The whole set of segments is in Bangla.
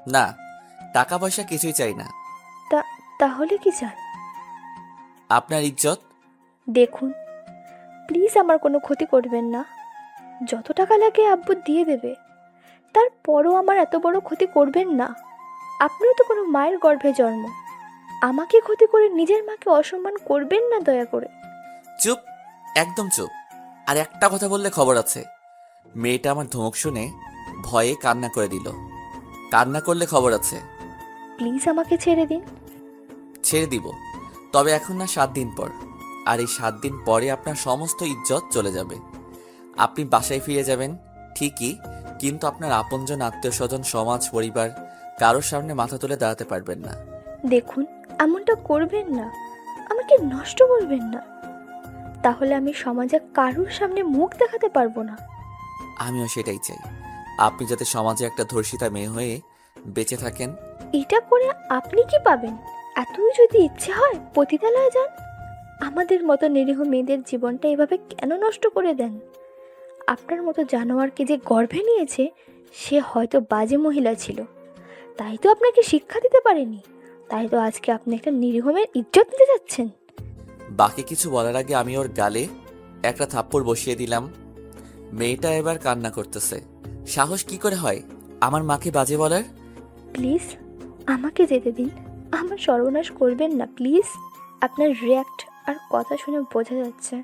না, টাকা পয়সা কিছুই চাই না। তাহলে কি চান? আপনার ইজ্জত। দেখুন, প্লিজ আমার কোনো ক্ষতি করবেন না। যত টাকা লাগে আব্বু দিয়ে দেবে, তারপরও আমার এত বড় ক্ষতি করবেন না। আপনিও তো কোনো মায়ের গর্ভে জন্ম, আমাকে ক্ষতি করে নিজের মাকে অসম্মান করবেন না দয়া করে। চুপ, একদম চুপ। আর একটা কথা বললে খবর আছে। মেয়েটা আমার ধমক শুনে ভয়ে কান্না করে দিল। কান্না করলে খবর আছে। প্লিজ আমাকে ছেড়ে দিন। ছেড়ে দিব, তবে এখন না, 7 দিন পর। আর এই 7 দিন পরে আপনার সমস্ত ইজ্জত চলে যাবে। আপনি বাসায় ফিরে যাবেন ঠিকই, কিন্তু আপনার আপনজন, আত্মীয় স্বজন, সমাজ, পরিবার কারোর সামনে মাথা তুলে দাঁড়াতে পারবেন না। দেখুন, এমনটা করবেন না, আমাকে নষ্ট করবেন না। তাহলে আমি সমাজে কারোর সামনে মুখ দেখাতে পারবো না। আমিও সেটাই চাই, আপনি যাতে সমাজে একটা ধর্ষিতা মেয়ে হয়ে বেঁচে থাকেন। এটা করে আপনি কি পাবেন? এতই যদি ইচ্ছে হয় পতিতালয়ে যান। আমাদের মতো নিরীহ মেয়েদের জীবনটা এভাবে কেন নষ্ট করে দেন? আপনার মতো জানোয়ারকে যে গর্ভে নিয়েছে সে হয়তো বাজে মহিলা ছিল, তাই তো আপনাকে শিক্ষা দিতে পারেনি। তাই তো আজকে আপনি একটা নিরীহ মেয়ের ইজ্জত নিতে যাচ্ছেন। বাকি কিছু বলার আগে আমি ওর গালে একটা থাপ্পড় বসিয়ে দিলাম। মেয়েটা এবার কান্না করতেছে। সাহস কি করে হয় আমার মাকে বাজে বলার? প্লিজ আমাকে যেতে দিন, আমার সর্বনাশ করবেন না প্লিজ। আপনার রিয়্যাক্ট আর কথা শুনে বোঝা যাচ্ছে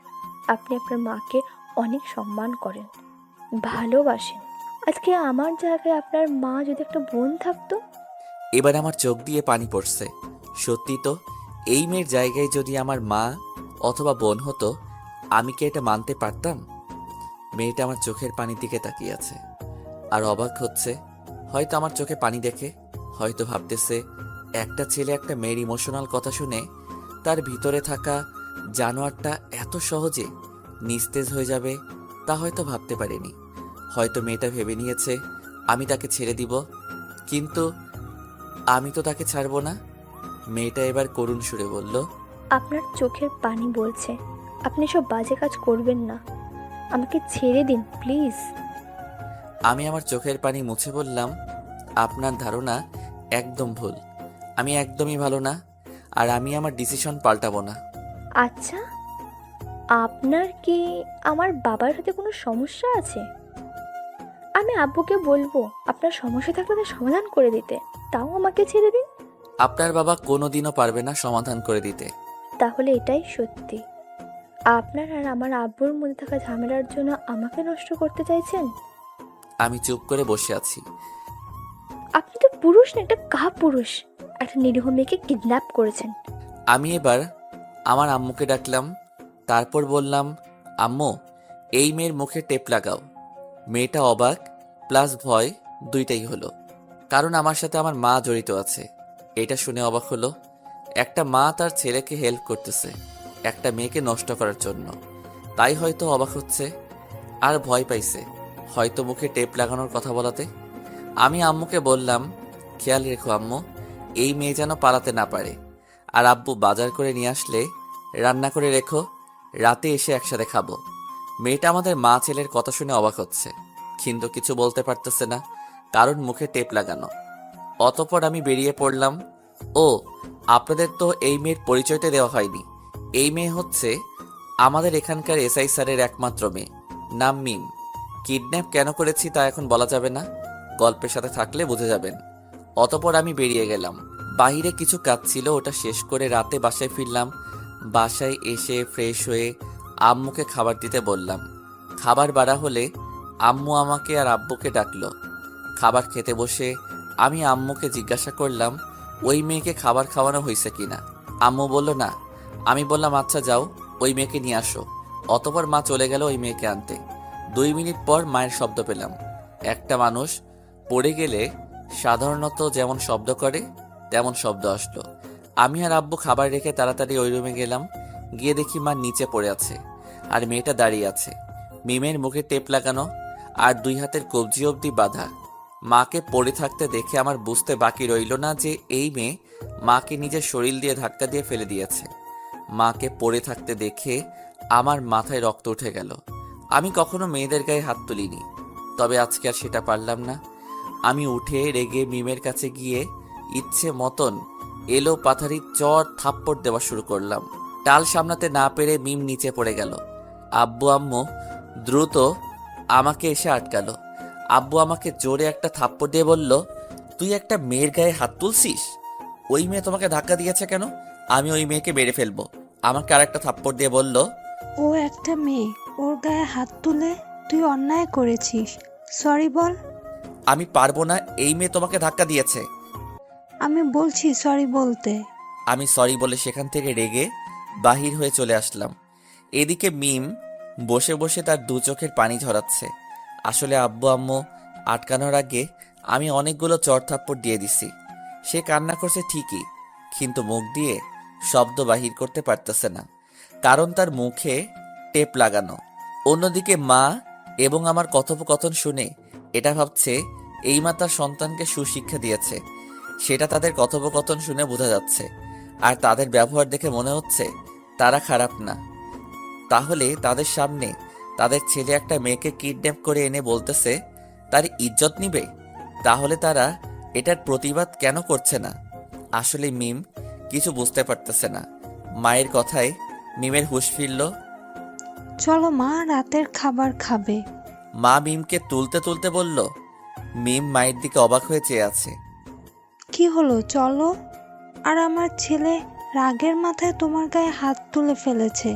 আপনি আপনার মাকে অনেক সম্মান করেন, ভালোবাসেন। আজকে আমার জায়গায় আপনার মা যদি একটা বোন থাকতো। এবার আমার চোখ দিয়ে পানি পড়ছে। সত্যি তো, এই মেয়ের জায়গায় যদি আমার মা অথবা বোন হতো, আমি কি এটা মানতে পারতাম? মেয়েটা আমার চোখের পানির দিকে তাকিয়ে আছে আর অবাক হচ্ছে। হয়তো আমার চোখে পানি দেখে, হয়তো ভাবতেছে একটা ছেলে একটা মেয়ের ইমোশনাল কথা শুনে তার ভিতরে থাকা জানোয়ারটা এত সহজে নিস্তেজ হয়ে যাবে, তা হয়তো ভাবতে পারেনি। হয়তো মেয়েটা ভেবে নিয়েছে আমি তাকে ছেড়ে দিব, কিন্তু আমি তো তাকে ছাড়বো না। মেয়েটা এবার করুণ সুরে বলল, আপনার চোখের পানি বলছে আপনি সব বাজে কাজ করবেন না, আমাকে ছেড়ে দিন প্লিজ। আমি আমার চোখের পানি মুছে বললাম, আপনার ধারণা একদম ভুল। আমি একদমই ভালো না, আর আমি আমার ডিসিশন পাল্টাবো না। আচ্ছা, আপনার কি আমার বাবার সাথে কোনো সমস্যা আছে? আমি আব্বুকে বলবো আপনার সমস্যা থাকলে তার সমাধান করে দিতে, তাও আমাকে ছেড়ে দিন। আপনার বাবা কোনোদিনও পারবে না সমাধান করে দিতে। তাহলে এটাই সত্যি, আপনার আর আমার আব্বুর মধ্যে থাকা ঝামেলার জন্য আমাকে নষ্ট করতে চাইছেন? আমি চুপ করে বসে আছি। আপনি তো পুরুষ না, একটা পুরুষ, একটা নিরীহ মেয়েকে কিডন্যাপ করেছেন। আমি এবার আমার আম্মুকে ডাকলাম। তারপর বললাম, আম্মু, এই মেয়ের মুখে টেপ লাগাও। মেয়েটা অবাক প্লাস ভয় দুইটাই হলো, কারণ আমার সাথে আমার মা জড়িত আছে। এটা শুনে অবাক হলো। একটা মা তার ছেলেকে হেল্প করতেছে একটা মেয়েকে নষ্ট করার জন্য, তাই হয়তো অবাক হচ্ছে। আর ভয় পাইছে হয়তো মুখে টেপ লাগানোর কথা বলাতে। আমি আম্মুকে বললাম, খেয়াল রেখো আম্মু, এই মেয়ে যেন পালাতে না পারে। আর আব্বু বাজার করে নিয়ে আসলে রান্না করে রেখো, রাতে এসে একসাথে খাবো। মেয়েটা আমাদের মা ছেলের কথা শুনে অবাক হচ্ছে, কিন্তু কিছু বলতে পারতেছে না, কারণ মুখে টেপ লাগানো। অতঃপর আমি বেরিয়ে পড়লাম। ও, আপনাদের তো এই মেয়ের পরিচয়টা দেওয়া হয়নি। এই মেয়ে হচ্ছে আমাদের এখানকার এসআই স্যারের একমাত্র মেয়ে, নাম মিম। কিডন্যাপ কেন করেছি তা এখন বলা যাবে না, গল্পের সাথে থাকলে বুঝে যাবেন। অতঃপর আমি বেরিয়ে গেলাম। বাহিরে কিছু কাজ ছিল, ওটা শেষ করে রাতে বাসায় ফিরলাম। বাসায় এসে ফ্রেশ হয়ে আম্মুকে খাবার দিতে বললাম। খাবার বাড়া হলে আম্মু আমাকে আর আব্বুকে ডাকলো। খাবার খেতে বসে আমি আম্মুকে জিজ্ঞাসা করলাম ওই মেয়েকে খাবার খাওয়ানো হয়েছে কিনা। আম্মু বলল না। আমি বললাম আচ্ছা যাও, ওই মেয়েকে নিয়ে আসো। অতঃপর মা চলে গেল ওই মেয়েকে আনতে। 2 মিনিট পর মায়ের শব্দ পেলাম। একটা মানুষ পড়ে গেলে সাধারণত যেমন শব্দ করে তেমন শব্দ আসলো। আমি আর আব্বু খাবার রেখে তাড়াতাড়ি ওই রুমে গেলাম। গিয়ে দেখি মা নিচে পড়ে আছে আর মেয়েটা দাঁড়িয়ে আছে, মিমের মুখে টেপ লাগানো আর 2 হাতের কবজি অবধি বাঁধা। মাকে পড়ে থাকতে দেখে আমার বুঝতে বাকি রইল না যে এই মেয়ে মাকে নিজের শরীর দিয়ে ধাক্কা দিয়ে ফেলে দিয়েছে। মাকে পড়ে থাকতে দেখে আমার মাথায় রক্ত উঠে গেল। আমি কখনো মেয়েদের গায়ে হাত তুলিনি, তবে আজকে আর সেটা পারলাম না। আমি উঠে রেগে মিমের কাছে গিয়ে ইচ্ছে মতন এলো পাথারি চর থাপ্পড় দেওয়া শুরু করলাম। টাল সামলাতে না পেরে মিম নিচে পড়ে গেল। আব্বু আম্মু দ্রুত আমাকে এসে আটকালো। আব্বু আমাকে জোরে একটা থাপ্পড় দিয়ে বলল, তুই একটা মেয়ের গায়ে হাত তুলছিস? ওই মেয়ে তোমাকে ধাক্কা দিয়েছে কেন? আমি ওই মেয়েকে মেরে ফেলবো। আমাকে আর একটা থাপ্পড় দিয়ে বলল, ও একটা মেয়ে, ওর গায়ে হাত তুলে তুই অন্যায় করেছিস, সরি বল। আমি পারবো না, এই মেয়ে তোমাকে ধাক্কা দিয়েছে। আমি বলছি সরি বলতে। আমি সরি বলে সেখান থেকে রেগে বাহির হয়ে চলে আসলাম। এদিকে মিম বসে বসে তার দু চোখের পানি ঝরাচ্ছে। আসলে আব্বু আম্মু আটকানোর আগে আমি অনেকগুলো চড় থাপ্পড় দিয়ে দিছি। সে কান্না করছে ঠিকই, কিন্তু মুখ দিয়ে শব্দ বাহির করতে পারতেছে না, কারণ তার মুখে টেপ লাগানো। অন্যদিকে মা এবং আমার কথোপকথন শুনে এটা ভাবছে এই মা তার সন্তানকে সুশিক্ষা দিয়েছে, সেটা তাদের কথোপকথন শুনে বোঝা যাচ্ছে। আর তাদের ব্যবহার দেখে মনে হচ্ছে তারা খারাপ না। তাহলে তাদের সামনে তাদের ছেলে একটা মেয়েকে কিডন্যাপ করে এনে বলতেছে তার ইজ্জত নিবে, তাহলে তারা এটার প্রতিবাদ কেন করছে না? আসলে মিম কিছু বুঝতে পারতেছে না। মায়ের কথায় মিমের হুঁশ ফিরল। চলো মা, রাতের খাবার খাবে। মা মিমকে তুলতে তুলতে বলল। মিম মায়ের দিকে অবাক হয়ে চেয়ে আছে। কি হলো, চলো। আর আমার ছেলে রাগের মাথায় তোমার গায়ে হাত তুলে ফেলেছে,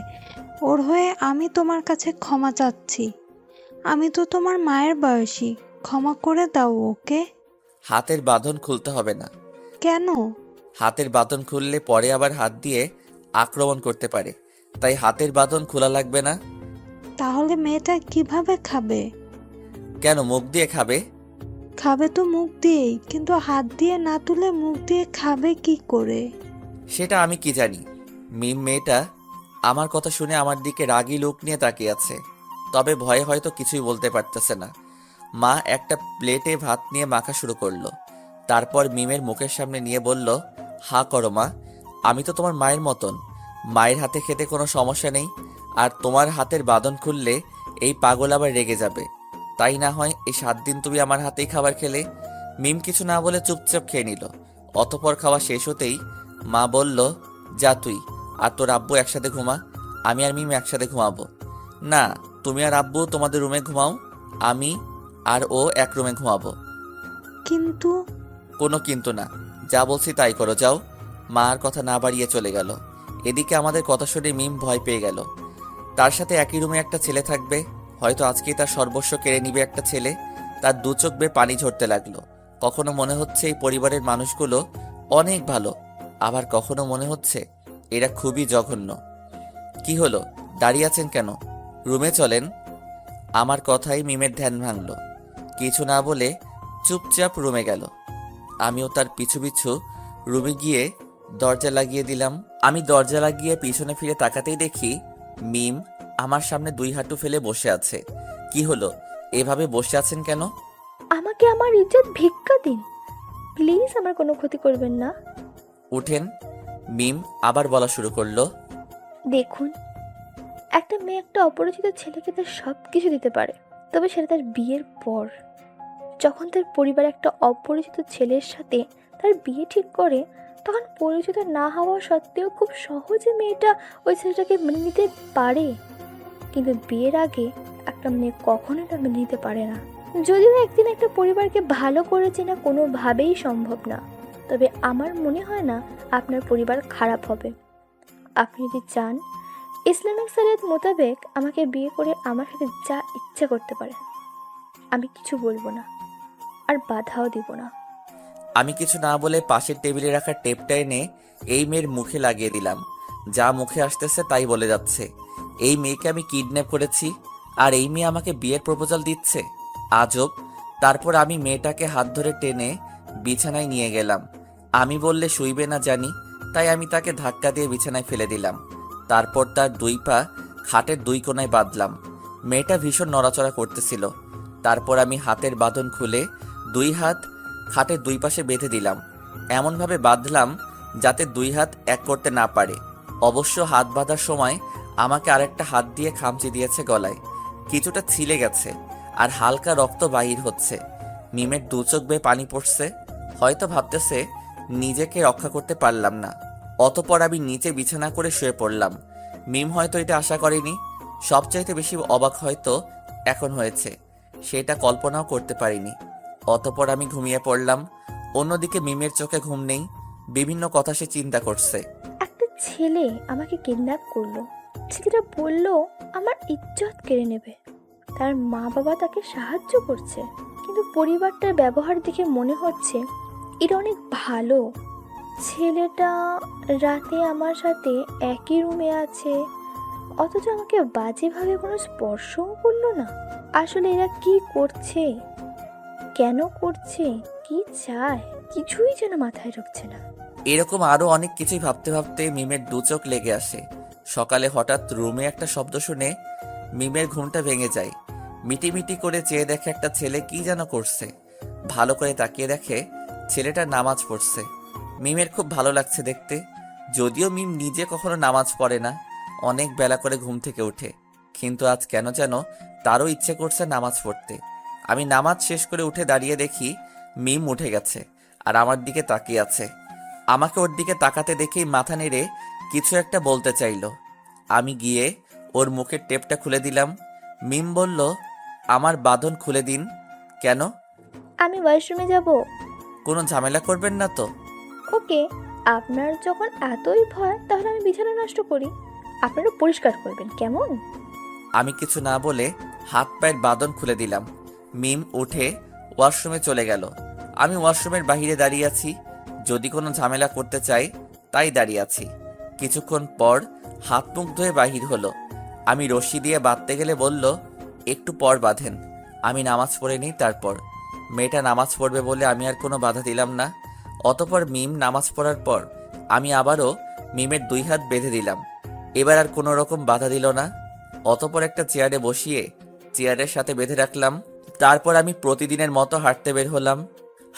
ওর হয়ে আমি তোমার কাছে ক্ষমা চাচ্ছি। আমি তো তোমার মায়ের বয়সী, ক্ষমা করে দাও ওকে। হাতের বাঁধন খুলতে হবে না। কেন? হাতের বাঁধন খুললে পরে আবার হাত দিয়ে আক্রমণ করতে পারে, তাই হাতের বাঁধন খোলা লাগবে না। তাহলে মেয়েটা কিভাবে খাবে? কেন, মুখ দিয়ে খাবে? খাবে তো মুখ দিয়েই, কিন্তু হাত দিয়ে না তুলে মুখ দিয়ে খাবে কি করে? সেটা আমি কি জানি। মিম মেয়েটা আমার কথা শুনে আমার দিকে রাগী লোক নিয়ে তাকিয়ে আছে, তবে ভয়ে হয়তো কিছুই বলতে পারতেছে না। মা একটা প্লেটে ভাত নিয়ে মাখা শুরু করলো। তারপর মিমের মুখের সামনে নিয়ে বলল, হা করো মা, আমি তো তোমার মায়ের মতন। মায়ের হাতে খেতে কোনো সমস্যা নেই। আর তোমার হাতের বাঁধন খুললে এই পাগল আবার রেগে যাবে। তাই না হয় এই 7 দিন তুমি আমার হাতেই খাবার খেলে। মিম কিছু না বলে চুপচাপ খেয়ে নিল। অতপর খাওয়া শেষ হতেই মা বলল, যা তুই আর তোর আব্বু একসাথে ঘুমা, আমি আর মিম একসাথে ঘুমাবো। না, তুমি আর আব্বু তোমাদের রুমে ঘুমাও, আমি আর ও এক রুমে ঘুমাবো। কিন্তু কোনো কিন্তু না, যা বলছি তাই করো, যাও। মা আর কথা না বাড়িয়ে চলে গেল। এদিকে আমাদের কথা শুনে মিম ভয় পেয়ে গেল। তার সাথে একই রুমে একটা ছেলে থাকবে, হয়তো আজকেই তার সর্বস্ব কেড়ে নিবে একটা ছেলে। তার দু চোখ বেয়ে পানি ঝরতে লাগলো। কখনো মনে হচ্ছে এই পরিবারের মানুষগুলো অনেক ভালো, আবার কখনো মনে হচ্ছে এরা খুবই জঘন্য। কি হলো, দাঁড়িয়ে আছেন কেন? রুমে চলেন। আমার কথাই মিমের ধ্যান ভাঙল। কিছু না বলে চুপচাপ রুমে গেল। আমিও তার পিছু পিছু রুমে গিয়ে দরজা লাগিয়ে দিলাম। আমি দরজা লাগিয়ে পিছনে ফিরে তাকাতেই দেখি মিম আমার সামনে 2 হাঁটু ফেলে বসে আছে। কি হলো, এভাবে বসে আছেন কেন? আমাকে আমার ইজ্জত ভিক্ষা দিন, প্লিজ আমার কোনো ক্ষতি করবেন না। উঠেন। মিম আবার বলা শুরু করলো। দেখুন, একটা মেয়ে একটা অপরিচিত ছেলেকে তার সব কিছু দিতে পারে, তবে সেটা তার বিয়ের পর। যখন তার পরিবার একটা অপরিচিত ছেলের সাথে তার বিয়ে ঠিক করে, তখন পরিচিত না হওয়া সত্ত্বেও খুব সহজে মেয়েটা ওই ছেলেটাকে মেনে নিতে পারে। কিন্তু বিয়ের আগে একটা মেয়ে কখনোই তা মেনে নিতে পারে না। যদিও একদিন একটা পরিবারকে ভালো করে চেনা কোনোভাবেই সম্ভব না, তবে আমার মনে হয় না আপনার পরিবার খারাপ হবে। আপনি যদি চান, ইসলামিক শরিয়ত মোতাবেক আমাকে বিয়ে করে আমার সাথে যা ইচ্ছে করতে পারে, আমি কিছু বলবো না, আর বাধাও দিব না। আমি কিছু না বলে পাশের টেবিলে রাখা টেপটা এনে এই মেয়ের মুখে লাগিয়ে দিলাম। যা মুখে আসতেছে তাই বলে যাচ্ছে। এই মেয়েকে আমি কিডন্যাপ করেছি, আর এই মেয়ে আমাকে বিয়ের প্রপোজাল দিচ্ছে। আজব। তারপর আমি মেয়েটাকে হাত ধরে টেনে বিছানায় নিয়ে গেলাম। আমি বললে শুইবে না জানি, তাই আমি তাকে ধাক্কা দিয়ে বিছানায় ফেলে দিলাম। তারপর তার 2 পা খাটের 2 কোণায় বাঁধলাম। মেয়েটা ভীষণ নড়াচড়া করতেছিল। তারপর আমি হাতের বাঁধন খুলে 2 হাত খাটের 2 পাশে বেঁধে দিলাম। এমনভাবে বাঁধলাম যাতে 2 হাত এক করতে না পারে। অবশ্য হাত বাঁধার সময় আমাকে আরেকটা হাত দিয়ে খামচি দিয়েছে গলায়। কিছুটা ছিলে গেছে আর হালকা রক্ত বাহির হচ্ছে। মিমের দু চোখ বেয়ে পানি পড়ছে, হয়তো ভাবতেছে নিজেকে রক্ষা করতে পারলাম না। অতপর আমি নিচে বিছানা করে শুয়ে পড়লাম। মিম হয়তো এটা আশা করেনি। সবচাইতে বেশি অবাক হয়তো এখন হয়েছে, সেটা কল্পনাও করতে পারিনি। অতপর আমি ঘুমিয়ে পড়লাম। অন্যদিকে মিমের চোখে ঘুম নেই, বিভিন্ন কথা সে চিন্তা করছে। একটা ছেলে আমাকে কিডন্যাপ করলো। ছেলেটা বলল আমার ইজ্জত কেড়ে নেবে। তার মা বাবা তাকে সাহায্য করছে, কিন্তু পরিবারটার ব্যবহার দেখে মনে হচ্ছে এটা অনেক ভালো। ছেলেটা রাতে আমার সাথে একই রুমে আছে, অথচ আমাকে বাজেভাবে কোনো স্পর্শও করলো না। আসলে এরা কি করছে, কেন করছে, কি চায়, কিছুই যেন মাথায় ঢুকছে না। এরকম আরো অনেক কিছুই ভাবতে ভাবতে মিমের দু চোখ লেগে আসে। সকালে হঠাৎ রুমে একটা শব্দ শুনে মিমের ঘুমটা ভেঙে যায়। মিটিমিটি করে চেয়ে দেখে একটা ছেলে কি যেন করছে। ভালো করে তাকিয়ে দেখে ছেলেটা নামাজ পড়ছে। মিমের খুব ভালো লাগছে দেখতে। যদিও মিম নিজে কখনো নামাজ পড়ে না, অনেক বেলা করে ঘুম থেকে ওঠে, কিন্তু আজ কেন যেন তারও ইচ্ছে করছে নামাজ পড়তে। আমি নামাজ শেষ করে উঠে দাঁড়িয়ে দেখি মিম উঠে গেছে আর আমার দিকে তাকিয়ে আছে। আমাকে ওর দিকে তাকাতে দেখেই মাথা নেড়ে কিছু একটা বলতে চাইলো। আমি গিয়ে ওর মুখের টেপটা খুলে দিলাম। মিম বলল, আমার বাঁধন খুলে দিন। কেন? আমি ওয়াশরুমে যাব। কোনো ঝামেলা করবেন না তো? ওকে, আপনার যখন এতই ভয় তাহলে আমি বিছানা নষ্ট করি, আপনারা পরিষ্কার করবেন, কেমন? আমি কিছু না বলে হাত পায়ের বাঁধন খুলে দিলাম। মিম উঠে ওয়াশরুমে চলে গেল। আমি ওয়াশরুমের বাইরে দাঁড়িয়ে আছি, যদি কোনো ঝামেলা করতে চাই তাই দাঁড়িয়ে আছি। কিছুক্ষণ পর হাত মুখ ধুয়ে বাহির হলো। আমি রশি দিয়ে বাঁধতে গেলে বলল, একটু পর বাঁধেন, আমি নামাজ পড়ে নিই তারপর। মেয়েটা নামাজ পড়বে বলে আমি আর কোনো বাধা দিলাম না। অতপর মিম নামাজ পড়ার পর আমি আবারও মিমের 2 হাত বেঁধে দিলাম। এবার আর কোনো রকম বাধা দিল না। অতপর একটা চেয়ারে বসিয়ে চেয়ারের সাথে বেঁধে রাখলাম। তারপর আমি প্রতিদিনের মতো হাঁটতে বের হলাম।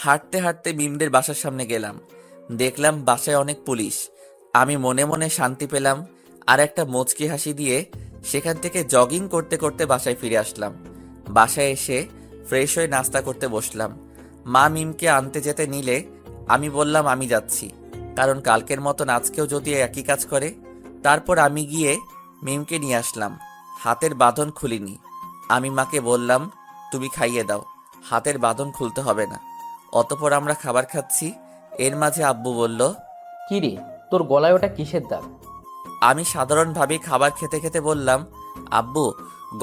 হাঁটতে হাঁটতে মিমদের বাসার সামনে গেলাম। দেখলাম বাসায় অনেক পুলিশ। আমি মনে মনে শান্তি পেলাম আর একটা মুচকি হাসি দিয়ে সেখান থেকে জগিং করতে করতে বাসায় ফিরে আসলাম। বাসায় এসে ফ্রেশ হয়ে নাস্তা করতে বসলাম। মা মিমকে আনতে যেতে নিলে আমি বললাম আমি যাচ্ছি, কারণ কালকের মতন আজকেও যদি একই কাজ করে। তারপর আমি গিয়ে মিমকে নিয়ে আসলাম। হাতের বাঁধন খুলিনি। আমি মাকে বললাম, তুমি খাইয়ে দাও, হাতের বাঁধন খুলতে হবে না। অতপর আমরা খাবার খাচ্ছি। এর মাঝে আব্বু বলল, কি রে, তোর গলায় ওটা কিসের দাগ? আমি সাধারণভাবেই খাবার খেতে খেতে বললাম, আব্বু,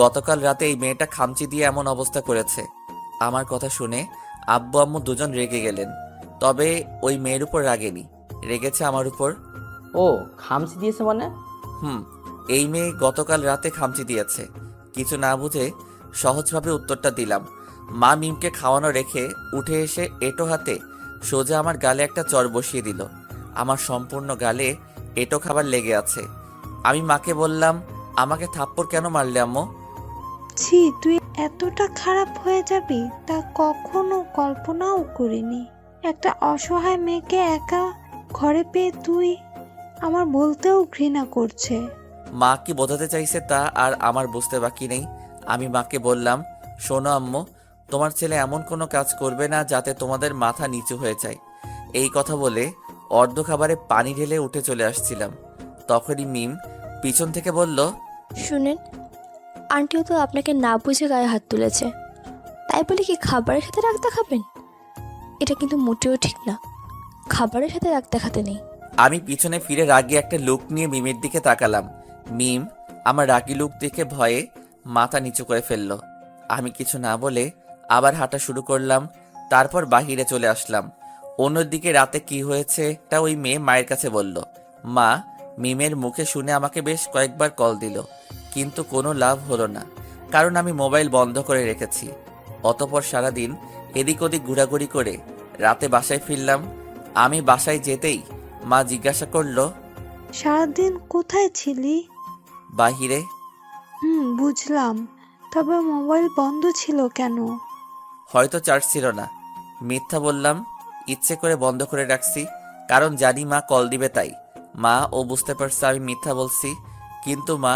গতকাল রাতে এই মেয়েটা খামচি দিয়ে এমন অবস্থা করেছে। আমার কথা শুনে আব্বু আম্মু দুজন রেগে গেলেন, তবে ওই মেয়ের উপর রাগেনি, রেগেছে আমার উপর। ও, খামচি দিয়েছে মানে? এই মেয়ে গতকাল রাতে খামচি দিয়েছে। কিছু না বুঝে সহজভাবে উত্তরটা দিলাম। মা মিমকে খাওয়ানো রেখে উঠে এসে এঁটো হাতে সোজা আমার গালে একটা চড় বসিয়ে দিল। আমার সম্পূর্ণ গালে এঁটো খাবার লেগে আছে। আমি মাকে বললাম, আমাকে থাপ্পড় কেন মারলে আম্মু? ছি, তুই এতটা খারাপ হয়ে যাবি তা কখনো কল্পনাও করিনি। একটা অসহায় মেয়েকে একা ঘরে পেয়ে তুই আমার বলতেও ঘৃণা করছে। মা কি বোঝাতে চাইছে তা আর আমার বুঝতে বাকি নেই। আমি মাকে বললাম, শোনো আম্মু, তোমার ছেলে এমন কোনো কাজ করবে না যাতে তোমাদের মাথা নিচু হয়ে যায়। এই কথা বলে অর্ধ খাবারে পানি ঢেলে উঠে চলে আসছিলাম। তখনই মিম পিছন থেকে বলল, শুনেন, আন্টিও তো আপনাকে না বুঝে গায়ে হাত তুলেছে, তাই বলে কি খাবারের সাথে রাগ দেখাবেন? এটা কিন্তু মোটেও ঠিক না, খাবারের সাথে রাগ দেখাতে নেই। আমি পিছনে ফিরে রাগে একটা লুক নিয়ে মিমের দিকে তাকালাম। মিম আমার রাগি লুক দেখে ভয়ে মাথা নিচু করে ফেলল। আমি কিছু না বলে আবার হাঁটা শুরু করলাম। তারপর বাহিরে চলে আসলাম। অন্যদিকে রাতে কি হয়েছে তা ওই মেয়ে মায়ের কাছে বলল। মা মিমের মুখে শুনে আমাকে বেশ কয়েকবার কল দিল, কিন্তু কোনো লাভ হলো না, কারণ আমি মোবাইল বন্ধ করে রেখেছি। অতপর সারাদিন এদিক ওদিক ঘোরাঘুরি করে রাতে বাসায় ফিরলাম। আমি বাসায় যেতেই মা জিজ্ঞাসা করলো, সারাদিন কোথায় ছিলি? বাহিরে। বুঝলাম, তবে মোবাইল বন্ধ ছিল কেন? হয়তো চার্জ ছিল না। মিথ্যা বললাম, ইচ্ছে করে বন্ধ করে রাখছি, কারণ জানি মা কল দিবে তাই। মা ও বুঝতে পারছে আমি মিথ্যা বলছি, কিন্তু মা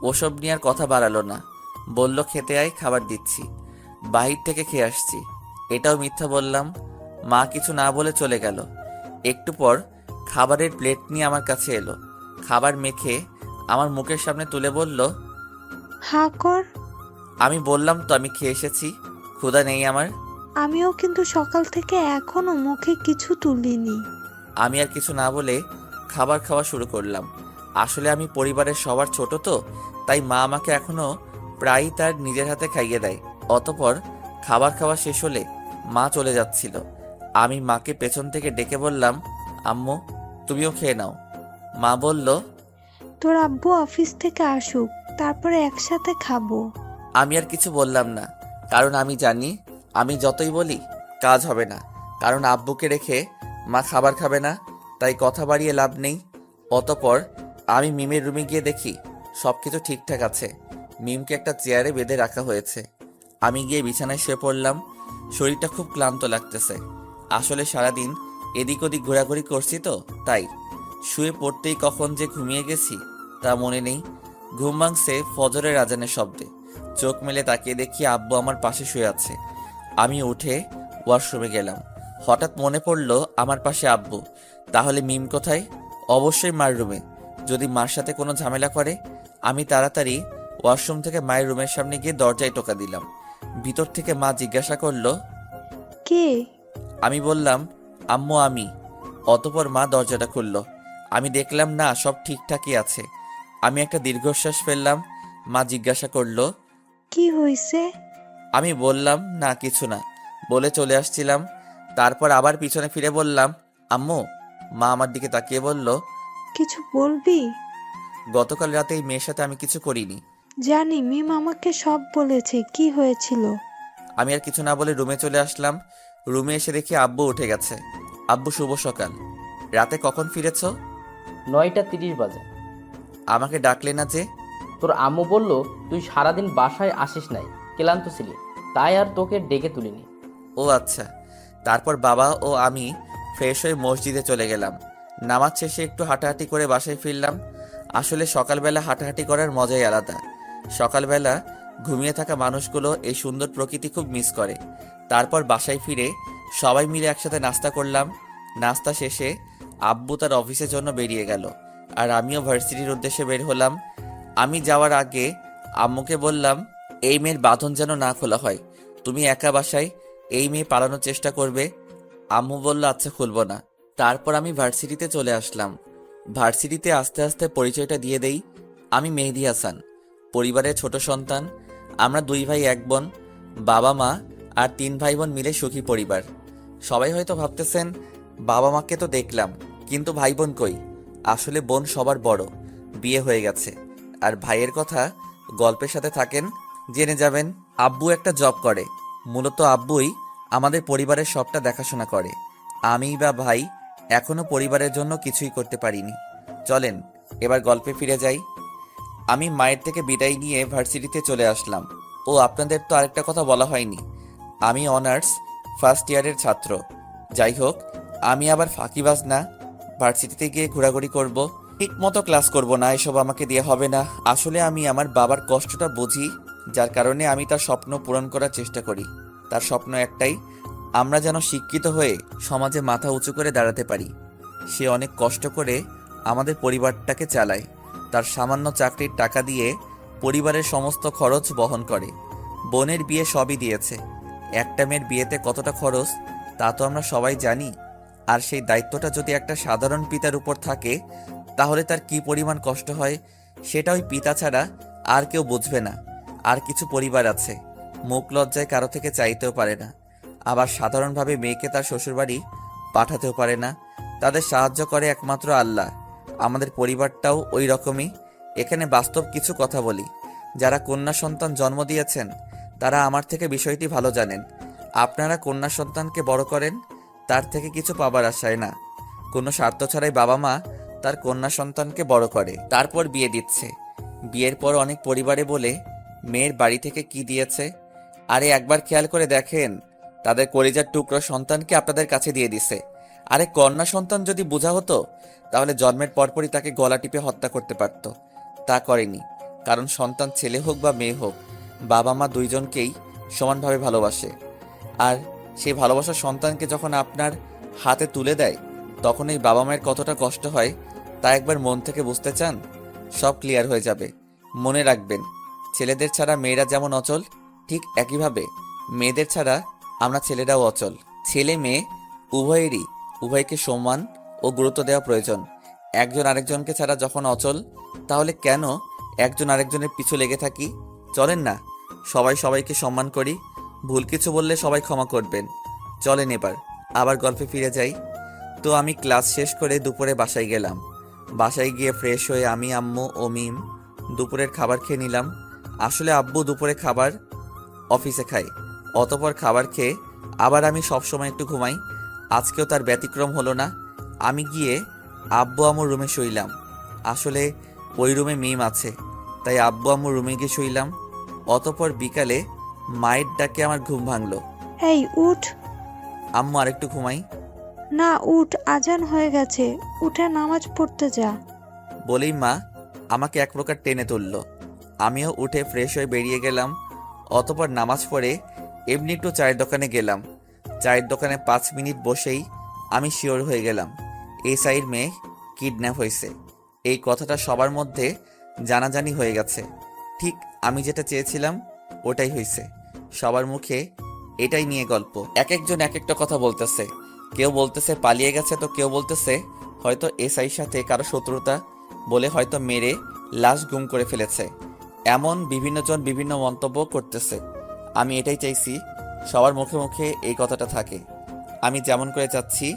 ওসব নিয়ে আর কথা বাড়ালো না। বলল, খেতে আয়, খাবার দিচ্ছি। বাহির থেকে খেয়ে আসছি। এটাও মিথ্যা বললাম। মা কিছু না বলে চলে গেল। একটু পর খাবারের প্লেট নিয়ে আমার কাছে এলো। খাবার মেখে আমার মুখের সামনে তুলে বলল, হা কর। আমি বললাম তো আমি খেয়ে এসেছি, ক্ষুধা নেই আমার। আমিও কিন্তু সকাল থেকে এখনো মুখে কিছু তুলিনি। আমি আর কিছু না বলে খাবার খাওয়া শুরু করলাম। আসলে আমি পরিবারের সবার ছোট তো, তাই মা আমাকে এখনো প্রায়ই তার নিজের হাতে খাইয়ে দেয়। অতপর খাবার খাওয়া শেষ হলে মা চলে যাচ্ছিল। আমি মাকে পেছন থেকে ডেকে বললাম, আম্মু তুমিও খেয়ে নাও। মা বলল, তোর আব্বু অফিস থেকে আসুক, তারপরে একসাথে খাবো। আমি আর কিছু বললাম না, কারণ আমি জানি আমি যতই বলি কাজ হবে না। কারণ আব্বুকে রেখে মা খাবার খাবে না, তাই কথা বাড়িয়ে লাভ নেই। অতপর আমি মিমের রুমে গিয়ে দেখি সব কিছু ঠিকঠাক আছে। মিমকে একটা চেয়ারে বেঁধে রাখা হয়েছে। আমি গিয়ে বিছানায় শুয়ে পড়লাম। শরীরটা খুব ক্লান্ত লাগতেছে। আসলে সারাদিন এদিক ওদিক ঘোরাঘুরি করছি তো, তাই শুয়ে পড়তেই কখন যে ঘুমিয়ে গেছি তা মনে নেই। ঘুম ভাঙছে ফজরের আজানের শব্দে। চোখ মেলে তাকিয়ে দেখি আব্বু আমার পাশে শুয়ে আছে। আমি উঠে ওয়াশরুমে গেলাম। হঠাৎ মনে পড়লো আমার পাশে আব্বু। তাহলে মিম কোথায়? অবশ্যই মার রুমে। যদি মার সাথে কোনো ঝামেলা করে। আমি তাড়াতাড়ি ওয়াশরুম থেকে মায়ের রুমের সামনে গিয়ে দরজায় টোকা দিলাম। ভিতর থেকে মা জিজ্ঞাসা করলো, কে? আমি বললাম, আম্মু আমি। অতপর মা দরজাটা খুলল। আমি দেখলাম না, সব ঠিকঠাকই আছে। আমি একটা দীর্ঘশ্বাস ফেললাম। মা জিজ্ঞাসা করলো, কি হয়েছে? আমি বললাম, না কিছু না বলে চলে আসছিলাম। তারপর আবার পিছনে ফিরে বললাম, আম্মু। মা আমার দিকে তাকিয়ে বলল, কিছু বলবি? গতকাল রাতে এই মেয়ের সাথে আমি কিছু করিনি। জানি, মিম আমাকে সব বলেছে। কি হয়েছিল? আমি আর কিছু না বলে রুমে চলে আসলাম। রুমে এসে দেখি আব্বু উঠে গেছে। আব্বু শুভ সকাল। রাতে কখন ফিরেছ? 9:30 বাজে। আমাকে ডাকলে না যে? তোর আম্মু বলল তুই সারাদিন বাসায় আসিস নাই, ক্লান্ত ছিলি, তাই আর তোকে ডেকে তুলিনি। ও আচ্ছা। তারপর বাবা ও আমি ফ্রেশ হয়ে মসজিদে চলে গেলাম। নামাজ শেষে একটু হাঁটাহাঁটি করে বাসায় ফিরলাম। আসলে সকালবেলা হাঁটাহাঁটি করার মজাই আলাদা। সকালবেলা ঘুমিয়ে থাকা মানুষগুলো এই সুন্দর প্রকৃতি খুব মিস করে। তারপর বাসায় ফিরে সবাই মিলে একসাথে নাস্তা করলাম। নাস্তা শেষে আব্বু তার অফিসের জন্য বেরিয়ে গেল, আর আমিও ভার্সিটির উদ্দেশ্যে বের হলাম। আমি যাওয়ার আগে আম্মুকে বললাম, এই মেয়ের বাঁধন যেন না খোলা হয়। তুমি একা বাসায় এই মেয়ে পালানোর চেষ্টা করবে। আম্মু বলল, আচ্ছা খুলবো না। তারপর আমি ভার্সিটিতে চলে আসলাম। ভার্সিটিতে আস্তে আস্তে পরিচয়টা দিয়ে দেই। আমি মেহেদী হাসান, পরিবারের ছোট সন্তান। আমরা 2 ভাই 1 বোন, বাবা মা আর 3 ভাই বোন মিলে সুখী পরিবার। সবাই হয়তো ভাবতেছেন, বাবা মাকে তো দেখলাম, কিন্তু ভাই বোন কই? আসলে বোন সবার বড়, বিয়ে হয়ে গেছে। আর ভাইয়ের কথা গল্পের সাথে থাকেন, জেনে যাবেন। আব্বু একটা জব করে। মূলত আব্বুই আমাদের পরিবারের সবটা দেখাশোনা করে। আমি বা ভাই এখনো পরিবারের জন্য কিছুই করতে পারিনি। চলেন এবার গল্পে ফিরে যাই। আমি মায়ের থেকে বিদায় নিয়ে ভার্সিটিতে চলে আসলাম। ও আপনাদের তো আরেকটা কথা বলা হয়নি, আমি অনার্স ফার্স্ট ইয়ারের ছাত্র। যাই হোক, আমি আবার ফাঁকিবাজ না। ভার্সিটিতে গিয়ে ঘোরাঘুরি করব, ঠিক মতো ক্লাস করব না, এসব আমাকে দিয়ে হবে না। আসলে আমি আমার বাবার কষ্টটা বুঝি, যার কারণে আমি তার স্বপ্ন পূরণ করার চেষ্টা করি। তার স্বপ্ন একটাই, আমরা যেন শিক্ষিত হয়ে সমাজে মাথা উঁচু করে দাঁড়াতে পারি। সে অনেক কষ্ট করে আমাদের পরিবারটাকে চালায়। তার সামান্য চাকরির টাকা দিয়ে পরিবারের সমস্ত খরচ বহন করে। বোনের বিয়ে সবই দিয়েছে। একটা মেয়ের বিয়েতে কতটা খরচ তা তো আমরা সবাই জানি। আর সেই দায়িত্বটা যদি একটা সাধারণ পিতার উপর থাকে, তাহলে তার কি পরিমাণ কষ্ট হয় সেটা ওই পিতা ছাড়া আর কেউ বুঝবে না। আর কিছু পরিবার আছে, মুখ লজ্জায় কারো থেকে চাইতেও পারে না, আবার সাধারণভাবে মেয়েকে তার শ্বশুরবাড়ি পাঠাতেও পারে না। তাদের সাহায্য করে একমাত্র আল্লাহ। আমাদের পরিবারটাও ওই রকমই। এখানে বাস্তব কিছু কথা বলি। যারা কন্যা সন্তান জন্ম দিয়েছেন তারা আমার থেকে বিষয়টি ভালো জানেন। আপনারা কন্যা সন্তানকে বড় করেন তার থেকে কিছু পাবার আশায় না। কোনো স্বার্থ ছাড়াই বাবা মা তার কন্যা সন্তানকে বড় করে, তারপর বিয়ে দিচ্ছে। বিয়ের পর অনেক পরিবারে বলে মেয়ের বাড়ি থেকে কি দিয়েছে। আরে একবার খেয়াল করে দেখেন, তাদের কলিজার টুকরো সন্তানকে আপনাদের কাছে দিয়ে দিছে। আরে কন্যা সন্তান যদি বোঝা হতো তাহলে জন্মের পরপরই তাকে গলা টিপে হত্যা করতে পারত। তা করেনি, কারণ সন্তান ছেলে হোক বা মেয়ে হোক, বাবা মা দুইজনকেই সমানভাবে ভালোবাসে। আর সেই ভালোবাসার সন্তানকে যখন আপনার হাতে তুলে দেয় তখন এই বাবা মায়ের কতটা কষ্ট হয় তা একবার মন থেকে বুঝতে চান, সব ক্লিয়ার হয়ে যাবে। মনে রাখবেন, ছেলেদের ছাড়া মেয়েরা যেমন অচল, ঠিক একইভাবে মেয়েদের ছাড়া আমরা ছেলেরাও অচল। ছেলে মেয়ে উভয়কে সম্মান ও গুরুত্ব দেওয়া প্রয়োজন। একজন আরেকজনকে ছাড়া যখন অচল, তাহলে কেন একজন আরেকজনের পিছু লেগে থাকি? চলেন না সবাই সবাইকে সম্মান করি। ভুল কিছু বললে সবাই ক্ষমা করবেন। চলেন এবার আবার গল্পে ফিরে যাই। তো আমি ক্লাস শেষ করে দুপুরে বাসায় গেলাম। বাসায় গিয়ে ফ্রেশ হয়ে আমি, আম্মু ও মিম দুপুরের খাবার খেয়ে নিলাম। আসলে আব্বু দুপুরে খাবার অফিসে খায়, অতপর খাবার খেয়ে আবার আমি সবসময় একটু ঘুমাই। আজকেও তার ব্যতিক্রম হলো না। আমি গিয়ে আব্বু আম্মুর রুমে শুইলাম। আসলে ওই রুমে মিম আছে, তাই আব্বু আম্মুর রুমে গিয়ে শুইলাম। অতপর বিকালে মায়ের ডাকে আমার ঘুম ভাঙলো। এই উঠ। আম্মু আরেকটু ঘুমাই। না উঠ, আজান হয়ে গেছে, উঠে নামাজ পড়তে যা। বলেই মা আমাকে এক প্রকার টেনে তুলল। আমিও উঠে ফ্রেশ হয়ে বেরিয়ে গেলাম। অতপর নামাজ পড়ে এমনি একটু চায়ের দোকানে গেলাম। চায়ের দোকানে 5 মিনিট বসেই আমি শিওর হয়ে গেলাম এসআইয়ের মেয়ে কিডন্যাপ হয়েছে। এই কথাটা সবার মধ্যে জানাজানি হয়ে গেছে। ঠিক আমি যেটা চেয়েছিলাম ওটাই হয়েছে। সবার মুখে এটাই নিয়ে গল্প। এক একজন এক একটা কথা বলতেছে। কেউ বলতেছে পালিয়ে গেছে, তো কেউ বলতেছে হয়তো এসআইর সাথে কারো শত্রুতা বলে হয়তো মেরে লাশ গুম করে ফেলেছে। এমন বিভিন্নজন বিভিন্ন মন্তব্য করতেছে। আমি এটাই চাইছি সবার মুখে মুখে এই কথাটা থাকে। আমি যেমন করে চাচ্ছি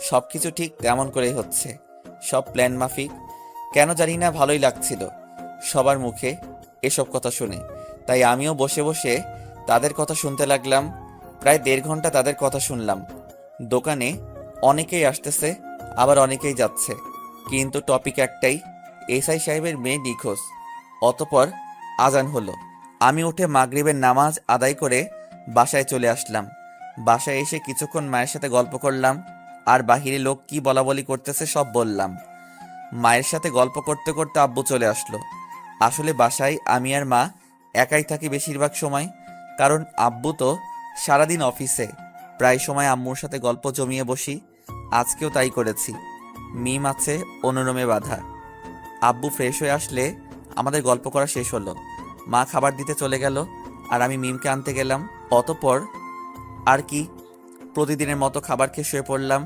সব কিছু ঠিক তেমন করেই হচ্ছে, সব প্ল্যান মাফিক। কেন জানি না ভালোই লাগছিল সবার মুখে এসব কথা শুনে। তাই আমিও বসে বসে তাদের কথা শুনতে লাগলাম। প্রায় 1.5 ঘন্টা তাদের কথা শুনলাম। দোকানে অনেকেই আসতেছে, আবার অনেকেই যাচ্ছে, কিন্তু টপিক একটাই, এসআই সাহেবের মেয়ে নিখোঁজ। অতপর আজান হলো। আমি উঠে মাগরিবের নামাজ আদায় করে বাসায় চলে আসলাম। বাসায় এসে কিছুক্ষণ মায়ের সাথে গল্প করলাম, আর বাহিরে লোক কি বলাবলি করতেছে সব বললাম। মায়ের সাথে গল্প করতে করতে আব্বু চলে আসলো। আসলে বাসায় আমি আর মা একাই থাকি বেশিরভাগ সময়, কারণ আব্বু তো সারাদিন অফিসে। প্রায় সময় আম্মুর সাথে গল্প জমিয়ে বসি, আজকেও তাই করেছি। মিম আছে অনুরমে বাধা। আব্বু ফ্রেশ হয়ে আসলে আমাদের গল্প করা শেষ হলো। মা খাবার দিতে চলে গেল, আর আমি মিমকে আনতে গেলাম। অতপর আর কি, প্রতিদিনের মতো খাবার খেয়ে শুয়ে পড়লাম।